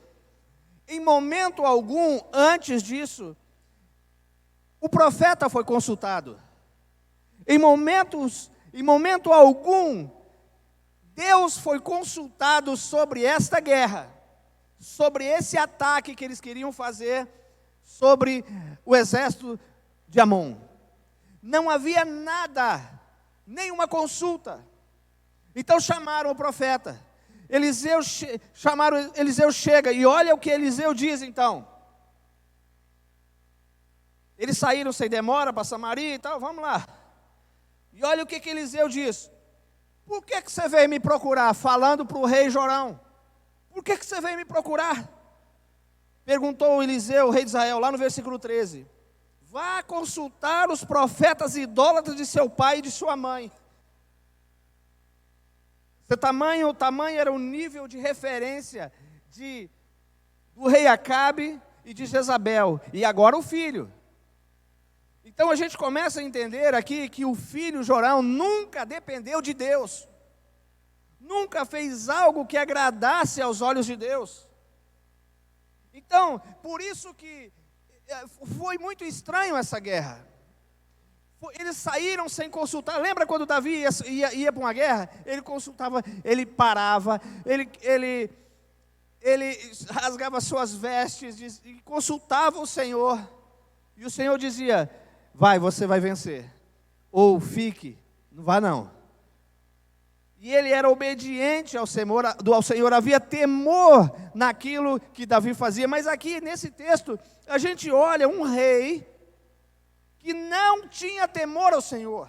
em momento algum antes disso, o profeta foi consultado. Em momento algum, Deus foi consultado sobre esta guerra, sobre esse ataque que eles queriam fazer sobre o exército de Amon. Não havia nada, nenhuma consulta. Então chamaram o profeta. Eliseu chega e olha o que Eliseu diz então. Eles saíram sem demora para Samaria e tal, vamos lá. E olha o que Eliseu diz. Por que você veio me procurar? Falando para o rei Jorão. Por que você veio me procurar? Perguntou Eliseu, o rei de Israel, lá no versículo 13. Vá consultar os profetas idólatras de seu pai e de sua mãe. O tamanho era o nível de referência do rei Acabe e de Jezabel. E agora o filho. Então a gente começa a entender aqui que o filho Jorão nunca dependeu de Deus. Nunca fez algo que agradasse aos olhos de Deus. Então, por isso que foi muito estranho essa guerra. Eles saíram sem consultar. Lembra quando Davi ia para uma guerra? Ele consultava, ele parava, ele rasgava suas vestes e consultava o Senhor. E o Senhor dizia: vai, você vai vencer. Ou fique, não vá não. E ele era obediente ao Senhor, havia temor naquilo que Davi fazia. Mas aqui nesse texto, a gente olha um rei que não tinha temor ao Senhor.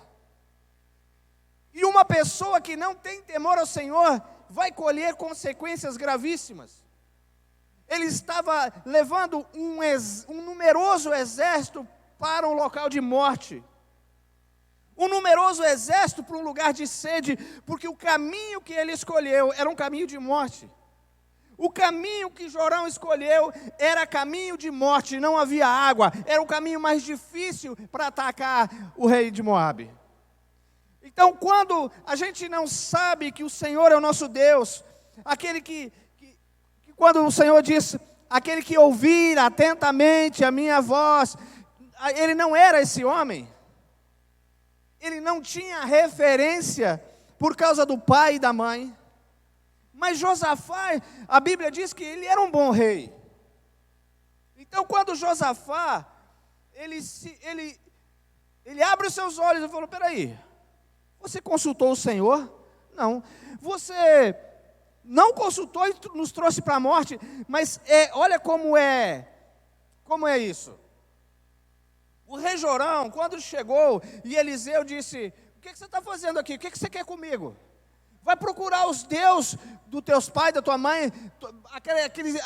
E uma pessoa que não tem temor ao Senhor vai colher consequências gravíssimas. Ele estava levando um numeroso exército para um local de morte. Um numeroso exército para um lugar de sede, porque o caminho que ele escolheu era um caminho de morte. O caminho que Jorão escolheu era caminho de morte, não havia água, era o caminho mais difícil para atacar o rei de Moabe. Então, quando a gente não sabe que o Senhor é o nosso Deus, aquele que quando o Senhor diz, aquele que ouvir atentamente a minha voz, ele não era esse homem. Ele não tinha referência por causa do pai e da mãe. Mas Josafá, a Bíblia diz que ele era um bom rei. Então, quando Josafá, ele abre os seus olhos e falou: peraí, você consultou o Senhor? Não. Você não consultou e nos trouxe para a morte, mas olha como é isso. O rei Jorão, quando chegou, e Eliseu disse: o que você está fazendo aqui? O que você quer comigo? Vai procurar os deuses dos teus pais, da tua mãe,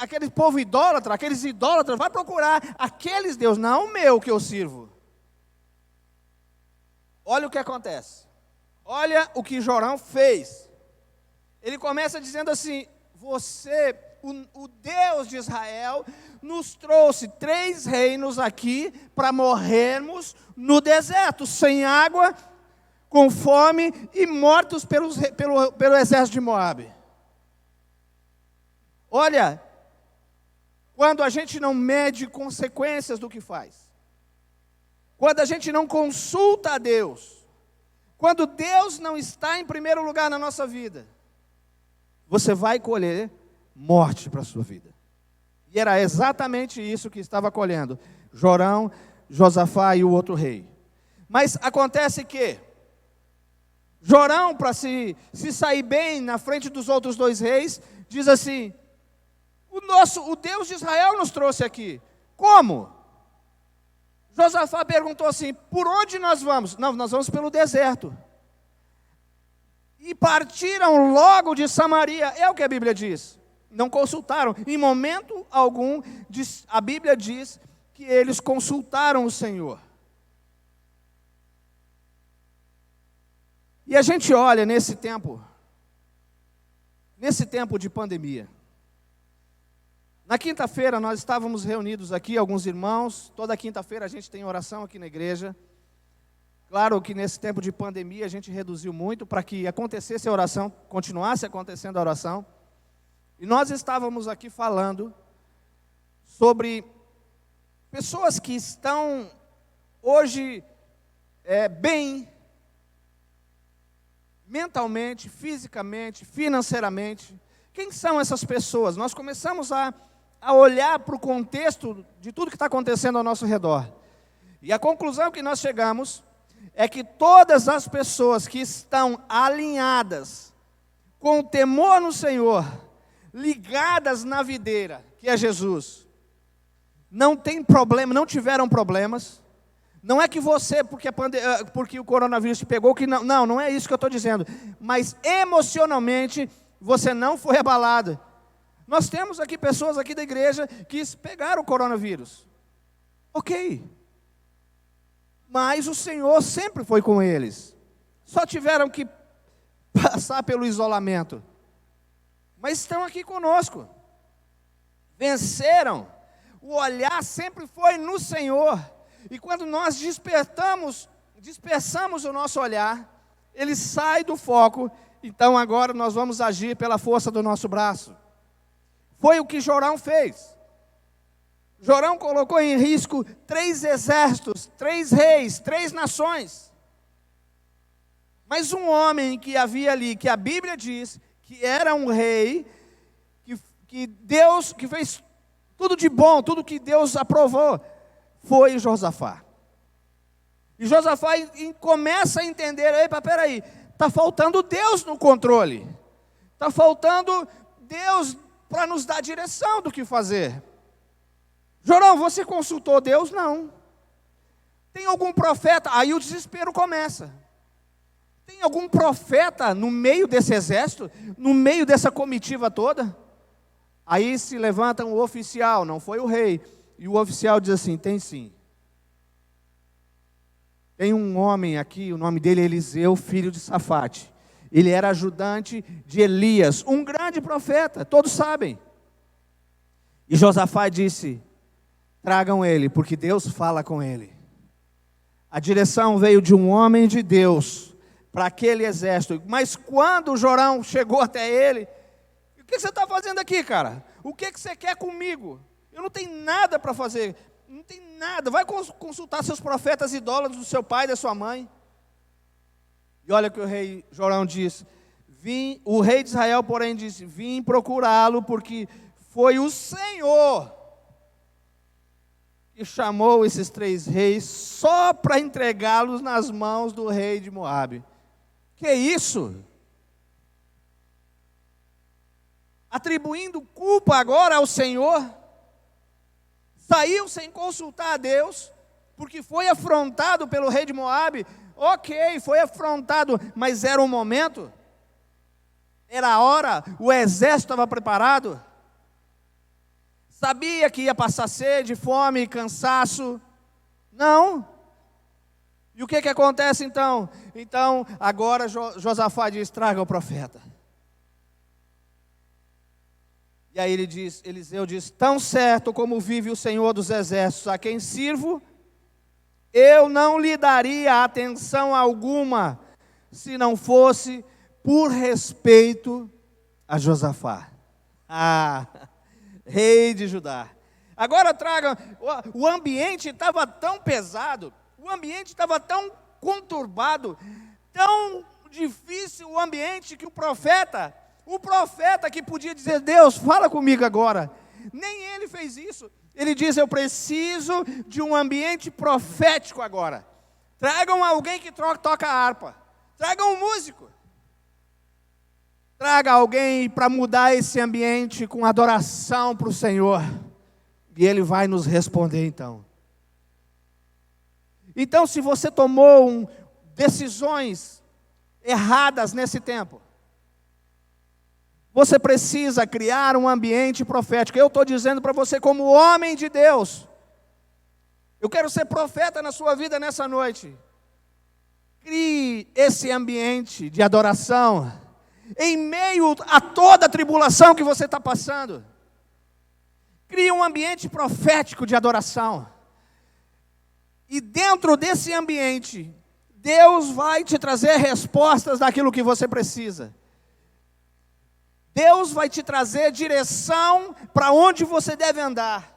aquele povo idólatra, aqueles idólatras, vai procurar aqueles deuses, não o meu que eu sirvo. Olha o que acontece. Olha o que Jorão fez. Ele começa dizendo assim: você, o Deus de Israel, nos trouxe 3 reinos aqui para morrermos no deserto, sem água, com fome e mortos pelo exército de Moabe. Olha, quando a gente não mede consequências do que faz, quando a gente não consulta a Deus, quando Deus não está em primeiro lugar na nossa vida, você vai colher morte para a sua vida. E era exatamente isso que estava colhendo Jorão, Josafá e o outro rei. Mas acontece que Jorão, para se sair bem na frente dos outros 2 reis, diz assim: o Deus de Israel nos trouxe aqui. Como? Josafá perguntou assim: por onde nós vamos? Não, nós vamos pelo deserto. E partiram logo de Samaria, é o que a Bíblia diz. Não consultaram, em momento algum, a Bíblia diz que eles consultaram o Senhor. E a gente olha nesse tempo de pandemia. Na quinta-feira nós estávamos reunidos aqui, alguns irmãos, toda quinta-feira a gente tem oração aqui na igreja. Claro que nesse tempo de pandemia a gente reduziu muito para que acontecesse a oração, continuasse acontecendo a oração. E nós estávamos aqui falando sobre pessoas que estão hoje bem, mentalmente, fisicamente, financeiramente. Quem são essas pessoas? Nós começamos a olhar para o contexto de tudo que está acontecendo ao nosso redor. E a conclusão que nós chegamos é que todas as pessoas que estão alinhadas com o temor no Senhor, ligadas na videira, que é Jesus, não tem problema, não tiveram problemas. Não é que você, porque o coronavírus te pegou, que não é isso que eu estou dizendo. Mas emocionalmente, você não foi abalado. Nós temos aqui pessoas aqui da igreja que pegaram o coronavírus. Ok. Mas o Senhor sempre foi com eles. Só tiveram que passar pelo isolamento. Mas estão aqui conosco. Venceram. O olhar sempre foi no Senhor. E quando nós dispersamos o nosso olhar, ele sai do foco. Então agora nós vamos agir pela força do nosso braço. Foi o que Jorão fez. Jorão colocou em risco 3 exércitos, 3 reis, 3 nações. Mas um homem que havia ali, que a Bíblia diz que era um rei, que Deus, que fez tudo de bom, tudo que Deus aprovou, foi Josafá. E Josafá começa a entender, epa, peraí, está faltando Deus no controle. Está faltando Deus para nos dar direção do que fazer. Jorão, você consultou Deus? Não. Tem algum profeta? Aí o desespero começa. Tem algum profeta no meio desse exército? No meio dessa comitiva toda? Aí se levanta um oficial, não foi o rei. E o oficial diz assim, tem sim. Tem um homem aqui, o nome dele é Eliseu, filho de Safate. Ele era ajudante de Elias, um grande profeta, todos sabem. E Josafá disse, tragam ele, porque Deus fala com ele. A direção veio de um homem de Deus para aquele exército. Mas quando Jorão chegou até ele, o que você está fazendo aqui, cara? O que você quer comigo? Eu não tenho nada para fazer, não tem nada. Vai consultar seus profetas idólatras do seu pai e da sua mãe. E olha o que o rei Jorão disse. O rei de Israel, porém, disse, vim procurá-lo porque foi o Senhor que chamou esses 3 reis só para entregá-los nas mãos do rei de Moabe. Que isso? Atribuindo culpa agora ao Senhor. Saiu sem consultar a Deus, porque foi afrontado pelo rei de Moabe. Ok, foi afrontado, mas era um momento, era a hora, o exército estava preparado. Sabia que ia passar sede, fome, cansaço? Não. E o que acontece então? Então, agora Josafá diz, traga o profeta. E aí Eliseu diz, tão certo como vive o Senhor dos exércitos, a quem sirvo, eu não lhe daria atenção alguma, se não fosse por respeito a Josafá. Rei de Judá. Agora traga, o ambiente estava tão pesado, o ambiente estava tão conturbado, tão difícil o ambiente que o profeta que podia dizer, Deus, fala comigo agora, nem ele fez isso. Ele diz, eu preciso de um ambiente profético agora. Tragam alguém que toca a harpa. Tragam um músico. Traga alguém para mudar esse ambiente com adoração para o Senhor. E Ele vai nos responder então. Então, se você tomou decisões erradas nesse tempo, você precisa criar um ambiente profético. Eu estou dizendo para você como homem de Deus. Eu quero ser profeta na sua vida nessa noite. Crie esse ambiente de adoração. Em meio a toda a tribulação que você está passando. Crie um ambiente profético de adoração. E dentro desse ambiente, Deus vai te trazer respostas daquilo que você precisa. Deus vai te trazer direção para onde você deve andar.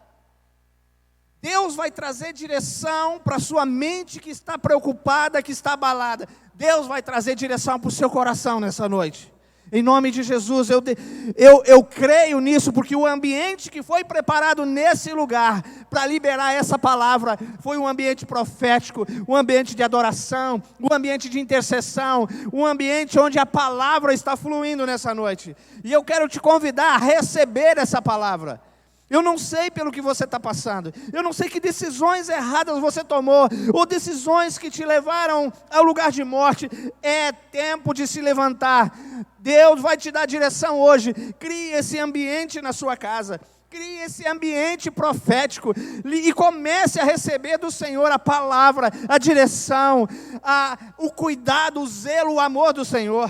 Deus vai trazer direção para a sua mente que está preocupada, que está abalada. Deus vai trazer direção para o seu coração nessa noite. Em nome de Jesus, eu creio nisso, porque o ambiente que foi preparado nesse lugar para liberar essa palavra foi um ambiente profético, um ambiente de adoração, um ambiente de intercessão, um ambiente onde a palavra está fluindo nessa noite. E eu quero te convidar a receber essa palavra. Eu não sei pelo que você está passando, eu não sei que decisões erradas você tomou, ou decisões que te levaram ao lugar de morte. É tempo de se levantar. Deus vai te dar direção hoje. Crie esse ambiente na sua casa, crie esse ambiente profético, e comece a receber do Senhor a palavra, a direção, o cuidado, o zelo, o amor do Senhor.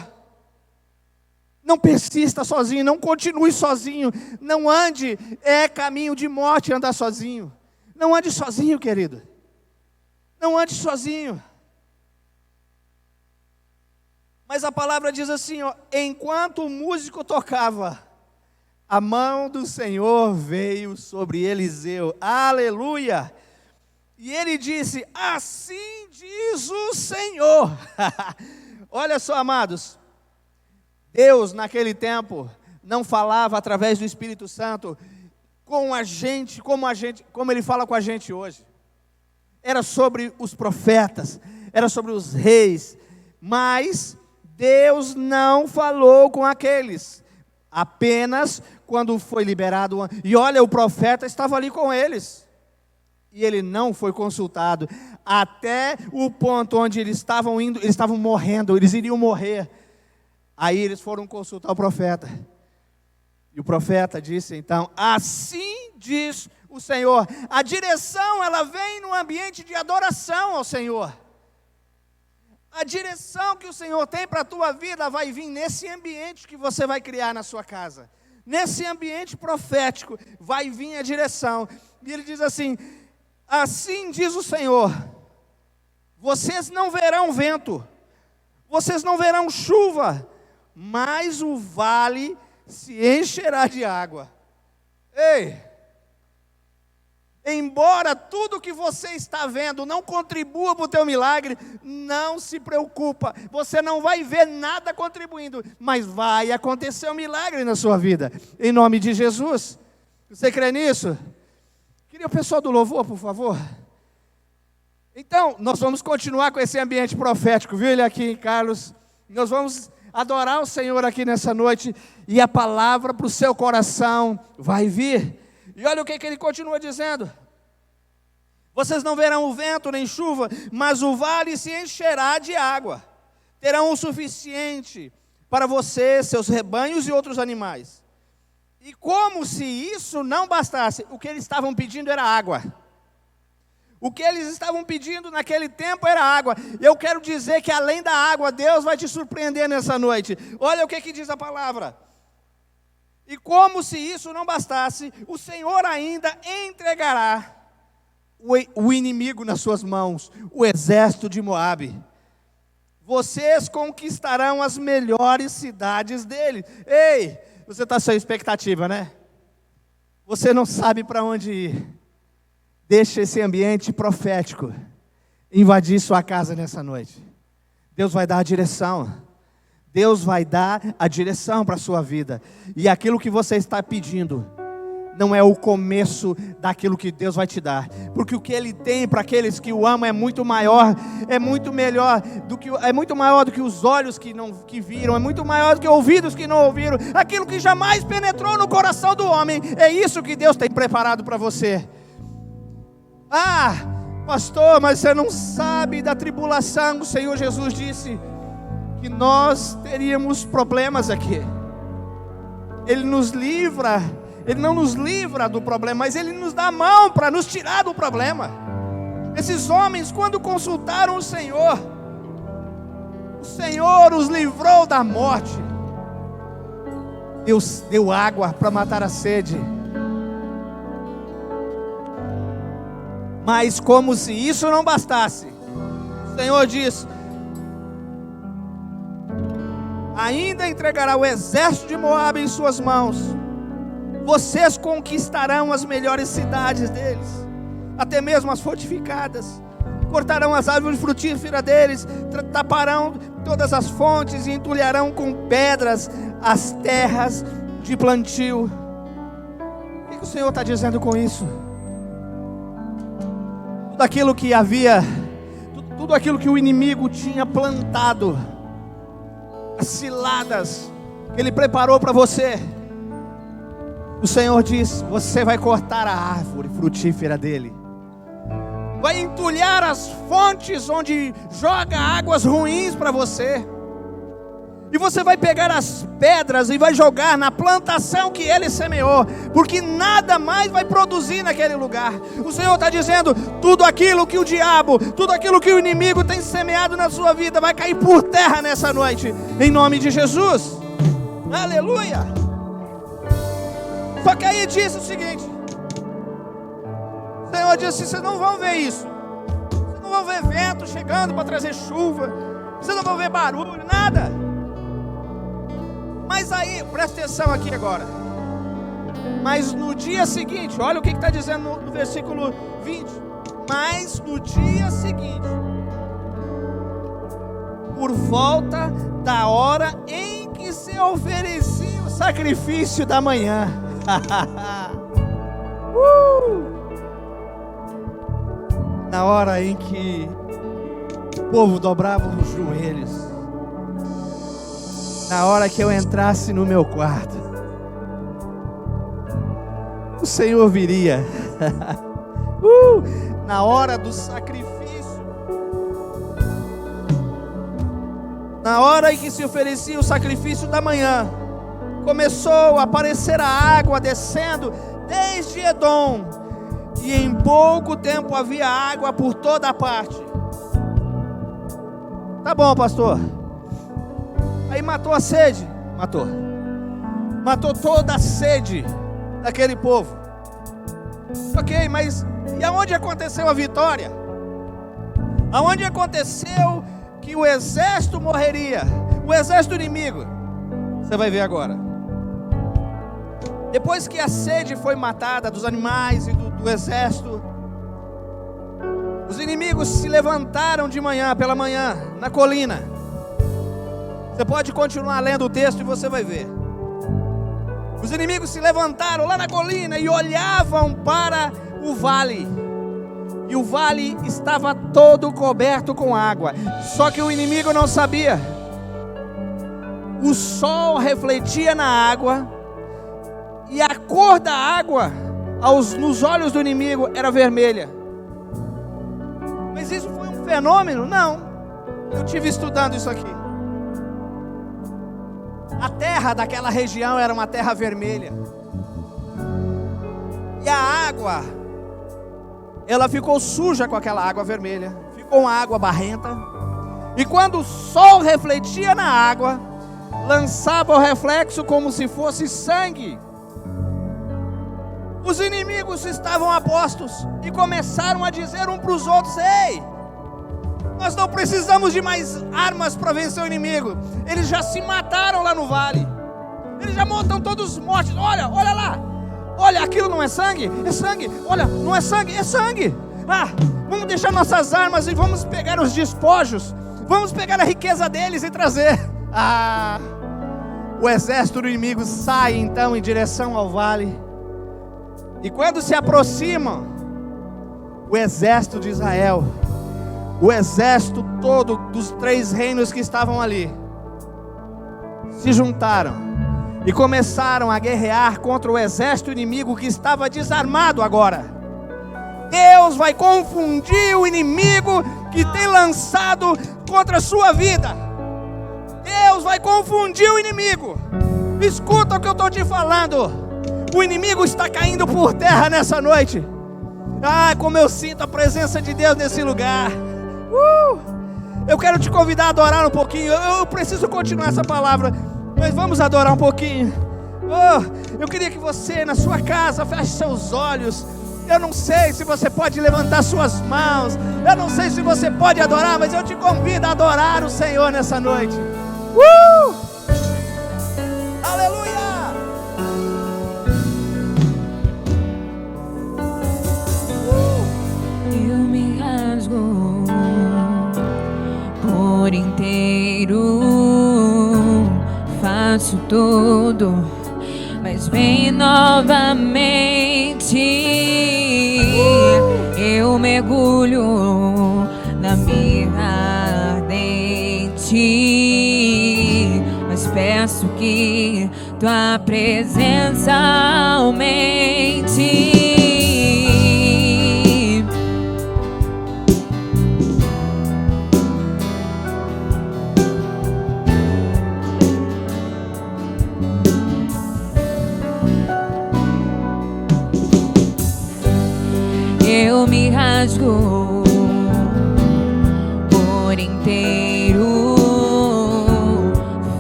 Não persista sozinho, não continue sozinho, não ande, é caminho de morte andar sozinho. Não ande sozinho, querido, não ande sozinho. Mas a palavra diz assim, ó, enquanto o músico tocava, a mão do Senhor veio sobre Eliseu, aleluia, e ele disse, assim diz o Senhor. Olha só, amados, Deus naquele tempo não falava através do Espírito Santo com a gente, como Ele fala com a gente hoje. Era sobre os profetas, era sobre os reis, mas Deus não falou com aqueles, apenas quando foi liberado. E olha, o profeta estava ali com eles, e ele não foi consultado, até o ponto onde eles estavam indo, eles estavam morrendo, eles iriam morrer. Aí eles foram consultar o profeta, e o profeta disse então, assim diz o Senhor. A direção, ela vem no ambiente de adoração ao Senhor. A direção que o Senhor tem para a tua vida vai vir nesse ambiente que você vai criar na sua casa. Nesse ambiente profético vai vir a direção. E ele diz assim, assim diz o Senhor, vocês não verão vento, vocês não verão chuva, mas o vale se encherá de água. Ei, embora tudo que você está vendo não contribua para o teu milagre, não se preocupa, você não vai ver nada contribuindo, mas vai acontecer um milagre na sua vida, em nome de Jesus. Você crê nisso? Queria o pessoal do louvor, por favor. Então, nós vamos continuar com esse ambiente profético, viu ele aqui, Carlos? Nós vamos adorar o Senhor aqui nessa noite, e a palavra para o seu coração vai vir. E olha o que ele continua dizendo, vocês não verão o vento nem chuva, mas o vale se encherá de água, terão o suficiente para vocês, seus rebanhos e outros animais. E como se isso não bastasse, o que eles estavam pedindo era água. O que eles estavam pedindo naquele tempo era água. Eu quero dizer que além da água, Deus vai te surpreender nessa noite. Olha o que diz a palavra. E como se isso não bastasse, o Senhor ainda entregará o inimigo nas suas mãos, o exército de Moabe. Vocês conquistarão as melhores cidades dele. Ei, você está sem expectativa, né? Você não sabe para onde ir. Deixa esse ambiente profético invadir sua casa nessa noite. Deus vai dar a direção. Deus vai dar a direção para a sua vida. E aquilo que você está pedindo não é o começo daquilo que Deus vai te dar. Porque o que Ele tem para aqueles que o amam é muito maior, é muito melhor, é muito maior do que os olhos que viram, é muito maior do que ouvidos que não ouviram. Aquilo que jamais penetrou no coração do homem, é isso que Deus tem preparado para você. Ah, pastor, mas você não sabe da tribulação. O Senhor Jesus disse que nós teríamos problemas aqui. Ele nos livra, Ele não nos livra do problema, mas Ele nos dá a mão para nos tirar do problema. Esses homens, quando consultaram o Senhor os livrou da morte. Deus deu água para matar a sede. Mas como se isso não bastasse, o Senhor diz, ainda entregará o exército de Moabe em suas mãos. Vocês conquistarão as melhores cidades deles. até mesmo as fortificadas. Cortarão as árvores frutíferas deles, taparão todas as fontes e entulharão com pedras as terras de plantio. O que o Senhor está dizendo com isso? Tudo aquilo que havia, tudo aquilo que o inimigo tinha plantado, as ciladas que ele preparou para você, o Senhor diz: você vai cortar a árvore frutífera dele, vai entulhar as fontes onde joga águas ruins para você, e você vai pegar as pedras e vai jogar na plantação que ele semeou, porque nada mais vai produzir naquele lugar. O Senhor está dizendo: tudo aquilo que o diabo, tudo aquilo que o inimigo tem semeado na sua vida vai cair por terra nessa noite, em nome de Jesus. Aleluia. Só que aí disse o seguinte: o Senhor disse: vocês não vão ver isso, vocês não vão ver vento chegando para trazer chuva, vocês não vão ver barulho, nada. Mas aí, presta atenção aqui agora. Mas no dia seguinte, olha o que está dizendo no versículo 20. Mas no dia seguinte, por volta da hora em que se oferecia o sacrifício da manhã, na hora em que o povo dobrava os joelhos, na hora que eu entrasse no meu quarto, o Senhor viria. Na hora do sacrifício, na hora em que se oferecia o sacrifício da manhã, começou a aparecer a água descendo desde Edom, e em pouco tempo havia água por toda a parte. Tá bom, pastor. Aí matou a sede, matou toda a sede daquele povo. Ok, mas e aonde aconteceu a vitória? Aonde aconteceu que o exército morreria, o exército inimigo? Você vai ver agora. Depois que a sede foi matada dos animais e do exército, os inimigos se levantaram de manhã, pela manhã, na colina. Você pode continuar lendo o texto e você vai ver. Os inimigos se levantaram lá na colina e olhavam para o vale. E o vale estava todo coberto com água. Só que o inimigo não sabia. O sol refletia na água, e a cor da água nos olhos do inimigo era vermelha. Mas isso foi um fenômeno? Não. Eu estive estudando isso aqui. A terra daquela região era uma terra vermelha. E a água, ela ficou suja com aquela água vermelha. Ficou uma água barrenta. E quando o sol refletia na água, lançava o reflexo como se fosse sangue. Os inimigos estavam a postos e começaram a dizer um para os outros: ei, nós não precisamos de mais armas para vencer o inimigo. Eles já se mataram lá no vale. Eles já estão todos mortos. Olha lá. Olha, aquilo não é sangue? É sangue. Olha, não é sangue? É sangue. Vamos deixar nossas armas e vamos pegar os despojos. Vamos pegar a riqueza deles e trazer. O exército do inimigo sai então em direção ao vale. E quando se aproximam, o exército de Israel, o exército todo dos 3 reinos que estavam ali, se juntaram e começaram a guerrear contra o exército inimigo que estava desarmado agora. Deus vai confundir o inimigo que tem lançado contra a sua vida. Deus vai confundir o inimigo. Escuta o que eu estou te falando. O inimigo está caindo por terra nessa noite. Como eu sinto a presença de Deus nesse lugar. Eu quero te convidar a adorar um pouquinho. Eu preciso continuar essa palavra, mas vamos adorar um pouquinho. Eu queria que você, na sua casa, feche seus olhos. Eu não sei se você pode levantar suas mãos. Eu não sei se você pode adorar, mas eu te convido a adorar o Senhor nessa noite. Aleluia! faço tudo, mas vem novamente. Eu mergulho na mirra ardente, mas peço que tua presença aumente. Eu me rasgo por inteiro,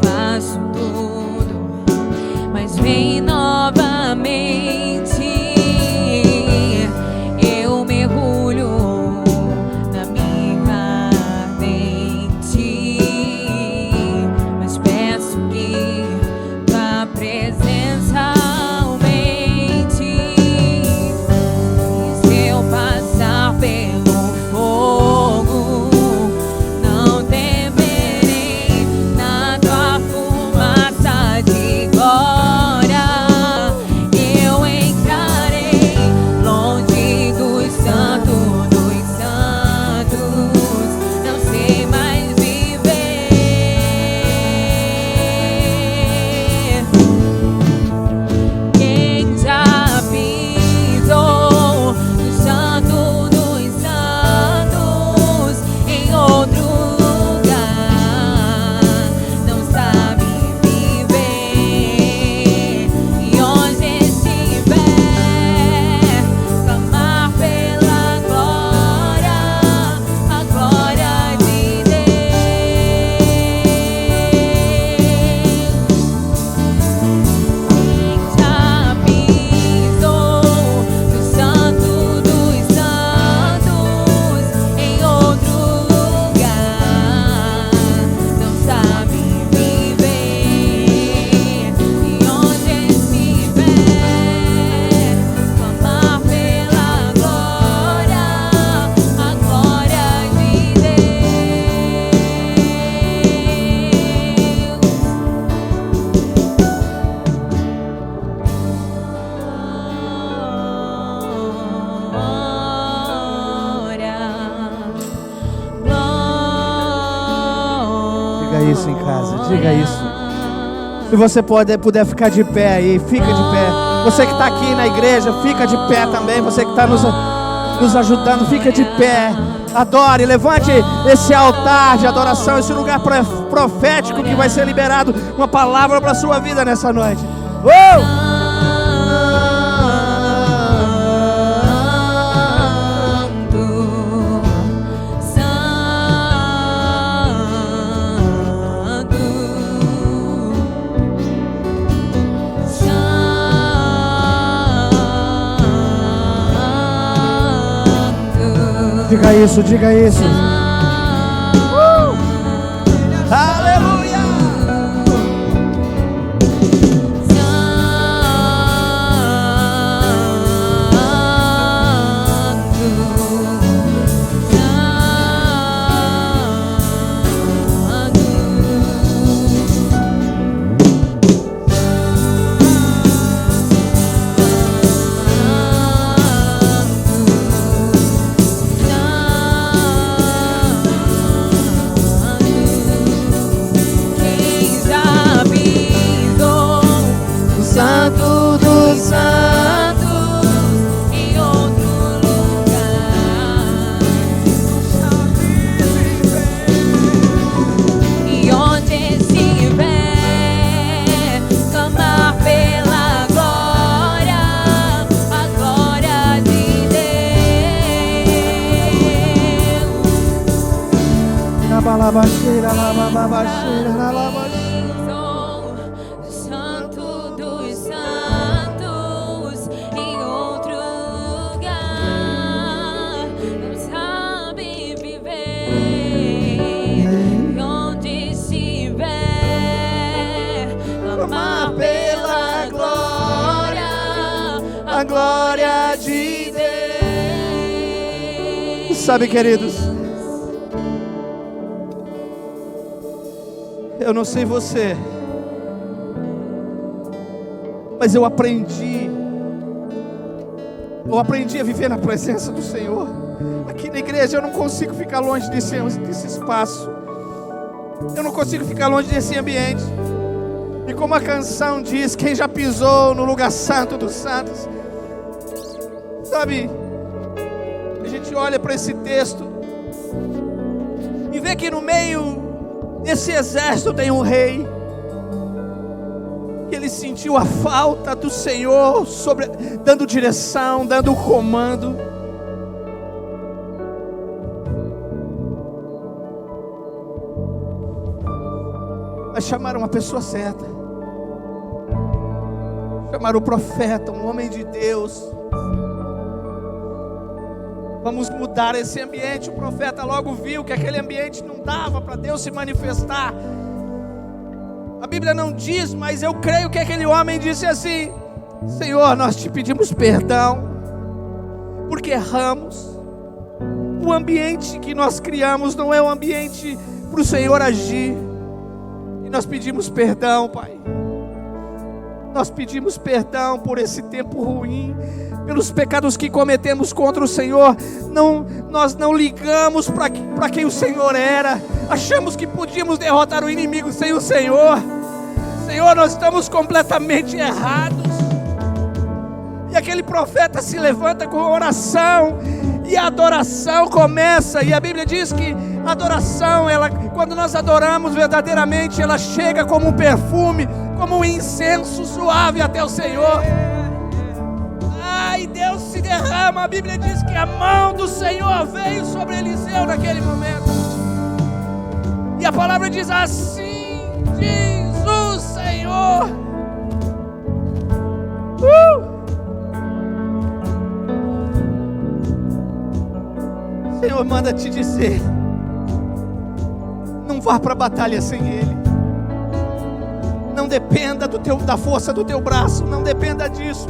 faço tudo, mas vem novamente. Eu mergulho na mirra ardente, mas peço que tua presença pelo fogo, não temerei na tua fumaça de glória. Eu entrarei longe dos santos, não sei mais viver. Quem já pisou no santo outro lugar, não sabe viver. E onde estiver, clamar pela glória, a glória de Deus. Quem já pisou no santo dos santos em outro isso em casa, diga isso. Se você puder ficar de pé aí, fica de pé. Você que está aqui na igreja, fica de pé também. Você que está nos ajudando, fica de pé. Adore, levante esse altar de adoração, esse lugar profético que vai ser liberado uma palavra para a sua vida nessa noite. Diga isso, diga isso. Aleluia. Santo dos santos em outro lugar, não sabe viver. Onde estiver, clamar pela glória, a glória de Deus. Sabe, queridos, eu não sei você, mas eu aprendi a viver na presença do Senhor. Aqui na igreja eu não consigo ficar longe desse espaço, eu não consigo ficar longe desse ambiente. E como a canção diz, quem já pisou no lugar santo dos santos, sabe, a gente olha para esse texto e vê que no meio desse exército tem um rei, que ele sentiu a falta do Senhor dando direção, dando comando. Mas chamaram a pessoa certa, chamaram o profeta, um homem de Deus. Vamos mudar esse ambiente. O profeta logo viu que aquele ambiente não dava para Deus se manifestar. A Bíblia não diz, mas eu creio que aquele homem disse assim: Senhor, nós te pedimos perdão, porque erramos. O ambiente que nós criamos não é um ambiente para o Senhor agir. E nós pedimos perdão, Pai. Nós pedimos perdão por esse tempo ruim, pelos pecados que cometemos contra o Senhor. Nós não ligamos para quem o Senhor era. Achamos que podíamos derrotar o inimigo sem o Senhor. Senhor, nós estamos completamente errados. E aquele profeta se levanta com oração, e a adoração começa. E a Bíblia diz que a adoração, quando nós adoramos verdadeiramente, ela chega como um perfume, como um incenso suave até o Senhor. E Deus se derrama. A Bíblia diz que a mão do Senhor veio sobre Eliseu naquele momento. E a palavra diz assim: diz o Senhor. O Senhor manda te dizer: não vá para a batalha sem Ele. Não dependa da força do teu braço, não dependa disso.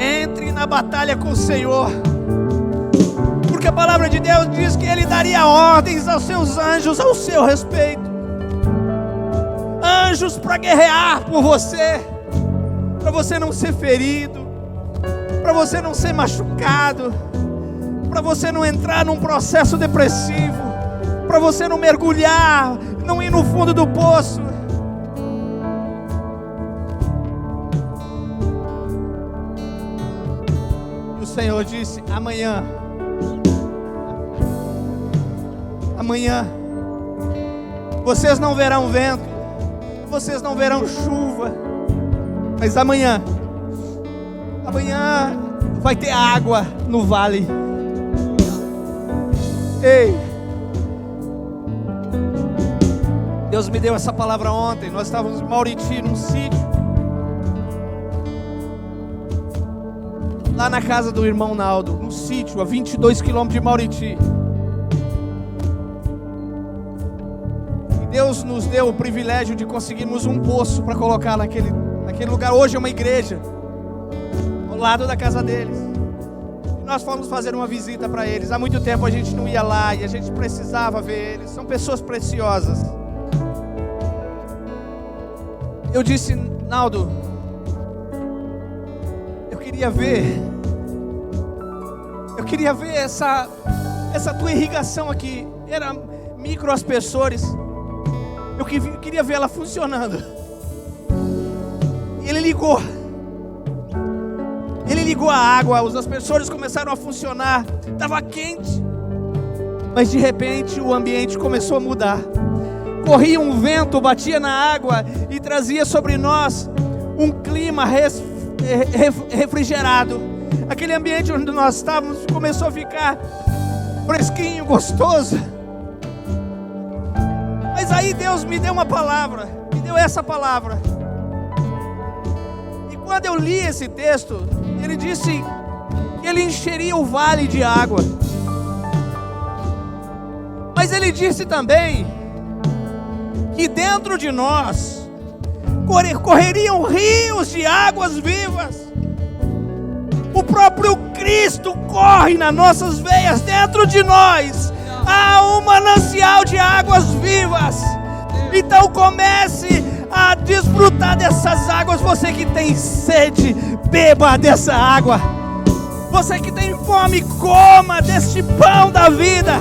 Entre na batalha com o Senhor, porque a palavra de Deus diz que Ele daria ordens aos seus anjos ao seu respeito. Anjos para guerrear por você, para você não ser ferido, para você não ser machucado, para você não entrar num processo depressivo, para você não mergulhar, não ir no fundo do poço. O Senhor disse: amanhã vocês não verão vento, vocês não verão chuva, mas amanhã vai ter água no vale. Ei, Deus me deu essa palavra ontem. Nós estávamos em Mauriti, num sítio, lá na casa do irmão Naldo, num sítio a 22 quilômetros de Mauriti. E Deus nos deu o privilégio de conseguirmos um poço para colocar naquele lugar. Hoje é uma igreja ao lado da casa deles. E nós fomos fazer uma visita para eles. Há muito tempo a gente não ia lá e a gente precisava ver eles. São pessoas preciosas. Eu disse: Naldo, eu queria ver essa tua irrigação aqui. Era microaspersores. Eu queria ver ela funcionando. E ele ligou a água, os aspersores começaram a funcionar. Estava quente, mas de repente o ambiente começou a mudar. Corria um vento, batia na água e trazia sobre nós um clima refrigerado. Aquele ambiente onde nós estávamos começou a ficar fresquinho, gostoso. Mas aí Deus me deu uma palavra, me deu essa palavra. E quando eu li esse texto, Ele disse que Ele encheria o vale de água. Mas Ele disse também que dentro de nós correriam rios de águas vivas. O próprio Cristo corre nas nossas veias. Dentro de nós há um manancial de águas vivas. Então comece a desfrutar brotar dessas águas. Você que tem sede, beba dessa água. Você que tem fome, coma deste pão da vida.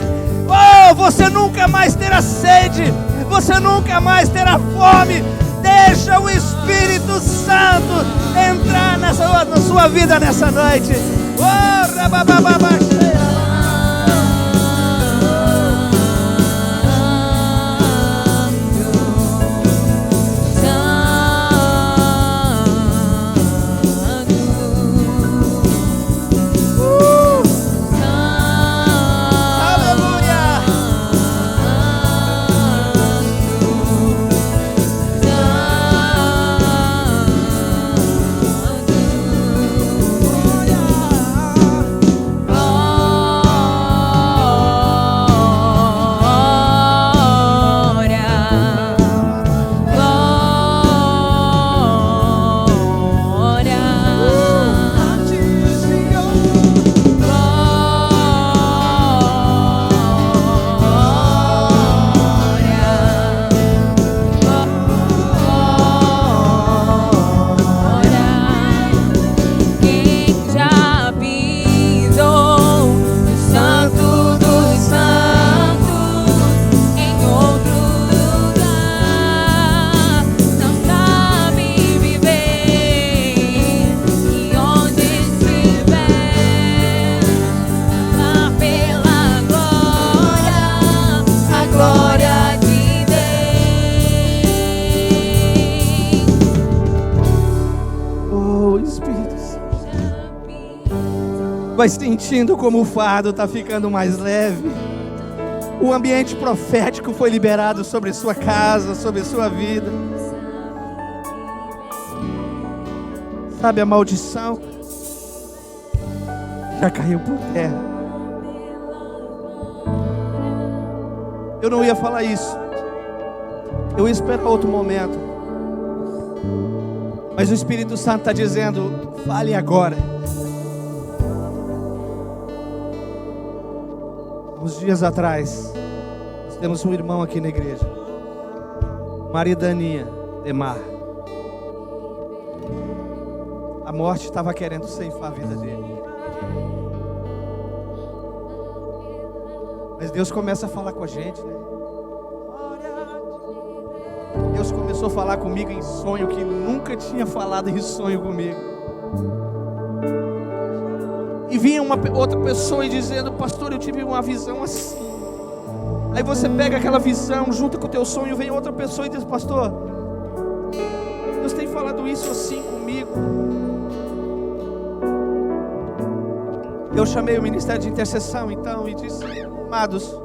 Oh, você nunca mais terá sede, você nunca mais terá fome. Deixa o Espírito Santo entrar na sua vida nessa noite. Oh, rababababaxeira. Vai sentindo como o fardo está ficando mais leve. O ambiente profético foi liberado sobre sua casa, sobre sua vida. Sabe, a maldição já caiu por terra. Eu não ia falar isso. Eu ia esperar outro momento. Mas o Espírito Santo está dizendo: fale agora. Uns dias atrás, nós temos um irmão aqui na igreja, Maridaninha Demar. A morte estava querendo ceifar a vida dele. Mas Deus começa a falar com a gente, né? Deus começou a falar comigo em sonho, que nunca tinha falado em sonho comigo. E vinha uma outra pessoa e dizendo: pastor, eu tive uma visão assim. Aí você pega aquela visão, junta com o teu sonho, vem outra pessoa e diz: pastor, Deus tem falado isso assim comigo. Eu chamei o ministério de intercessão então e disse: amados,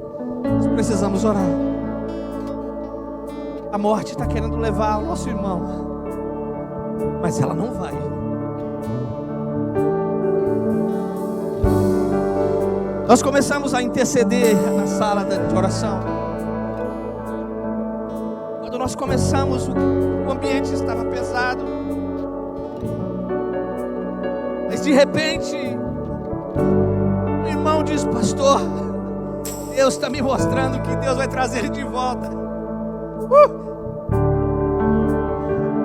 nós precisamos orar. A morte está querendo levar o nosso irmão, mas ela não vai. Nós começamos a interceder na sala de oração. Quando nós começamos, o ambiente estava pesado. Mas de repente, o irmão diz: pastor, Deus está me mostrando que Deus vai trazer ele de volta.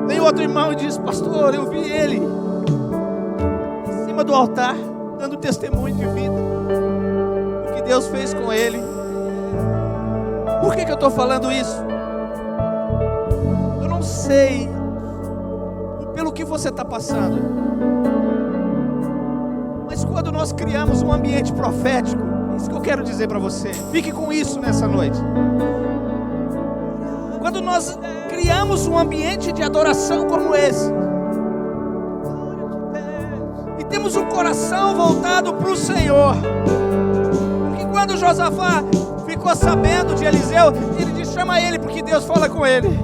Vem outro irmão e diz: pastor, eu vi ele em cima do altar, dando testemunho de vida. Deus fez com ele. Por que eu estou falando isso? Eu não sei pelo que você está passando, mas quando nós criamos um ambiente profético, é isso que eu quero dizer para você. Fique com isso nessa noite. Quando nós criamos um ambiente de adoração como esse, e temos um coração voltado para o Senhor. Quando Josafá ficou sabendo de Eliseu, ele disse: chama ele, porque Deus fala com ele.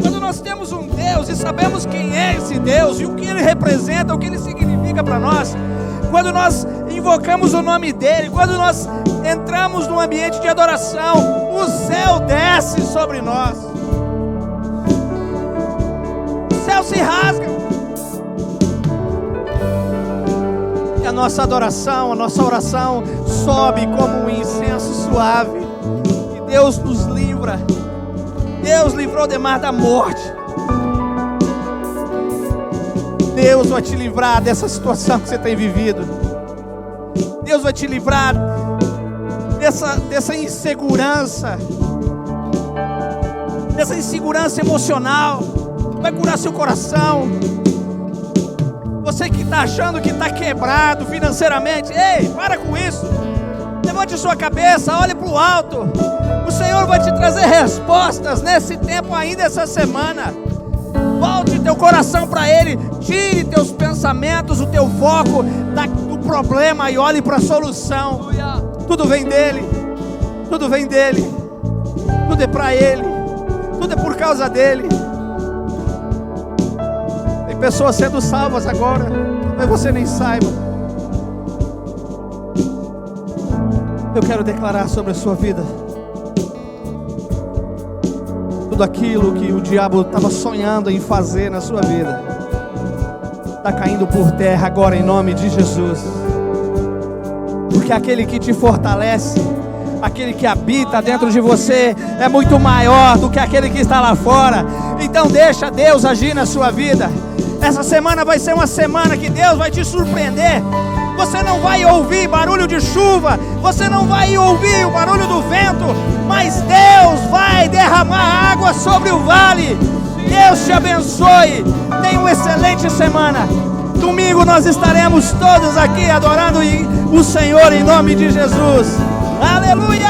Quando nós temos um Deus e sabemos quem é esse Deus e o que ele representa, o que ele significa para nós, quando nós invocamos o nome dele, quando nós entramos num ambiente de adoração, o céu desce sobre nós, o céu se rasga. A nossa adoração, a nossa oração sobe como um incenso suave. Que Deus nos livra Deus livrou Demar da morte. Deus vai te livrar dessa situação que você tem vivido. Deus vai te livrar dessa insegurança, dessa insegurança emocional. Vai curar seu coração. Você que está achando que está quebrado financeiramente, ei, para com isso. Levante sua cabeça, olhe para o alto. O Senhor vai te trazer respostas nesse tempo ainda, essa semana. Volte teu coração para Ele. Tire teus pensamentos, o teu foco do problema e olhe para a solução. Tudo vem dEle. Tudo vem dEle. Tudo é para Ele. Tudo é por causa dEle. Tem pessoas sendo salvas agora, mas você nem saiba. Eu quero declarar sobre a sua vida tudo aquilo que o diabo estava sonhando em fazer na sua vida está caindo por terra agora em nome de Jesus. Porque aquele que te fortalece, aquele que habita dentro de você é muito maior do que aquele que está lá fora. Então deixa Deus agir na sua vida. Essa semana vai ser uma semana que Deus vai te surpreender. Você não vai ouvir barulho de chuva, você não vai ouvir o barulho do vento, mas Deus vai derramar água sobre o vale. Deus te abençoe. Tenha uma excelente semana. Domingo nós estaremos todos aqui adorando o Senhor em nome de Jesus. Aleluia!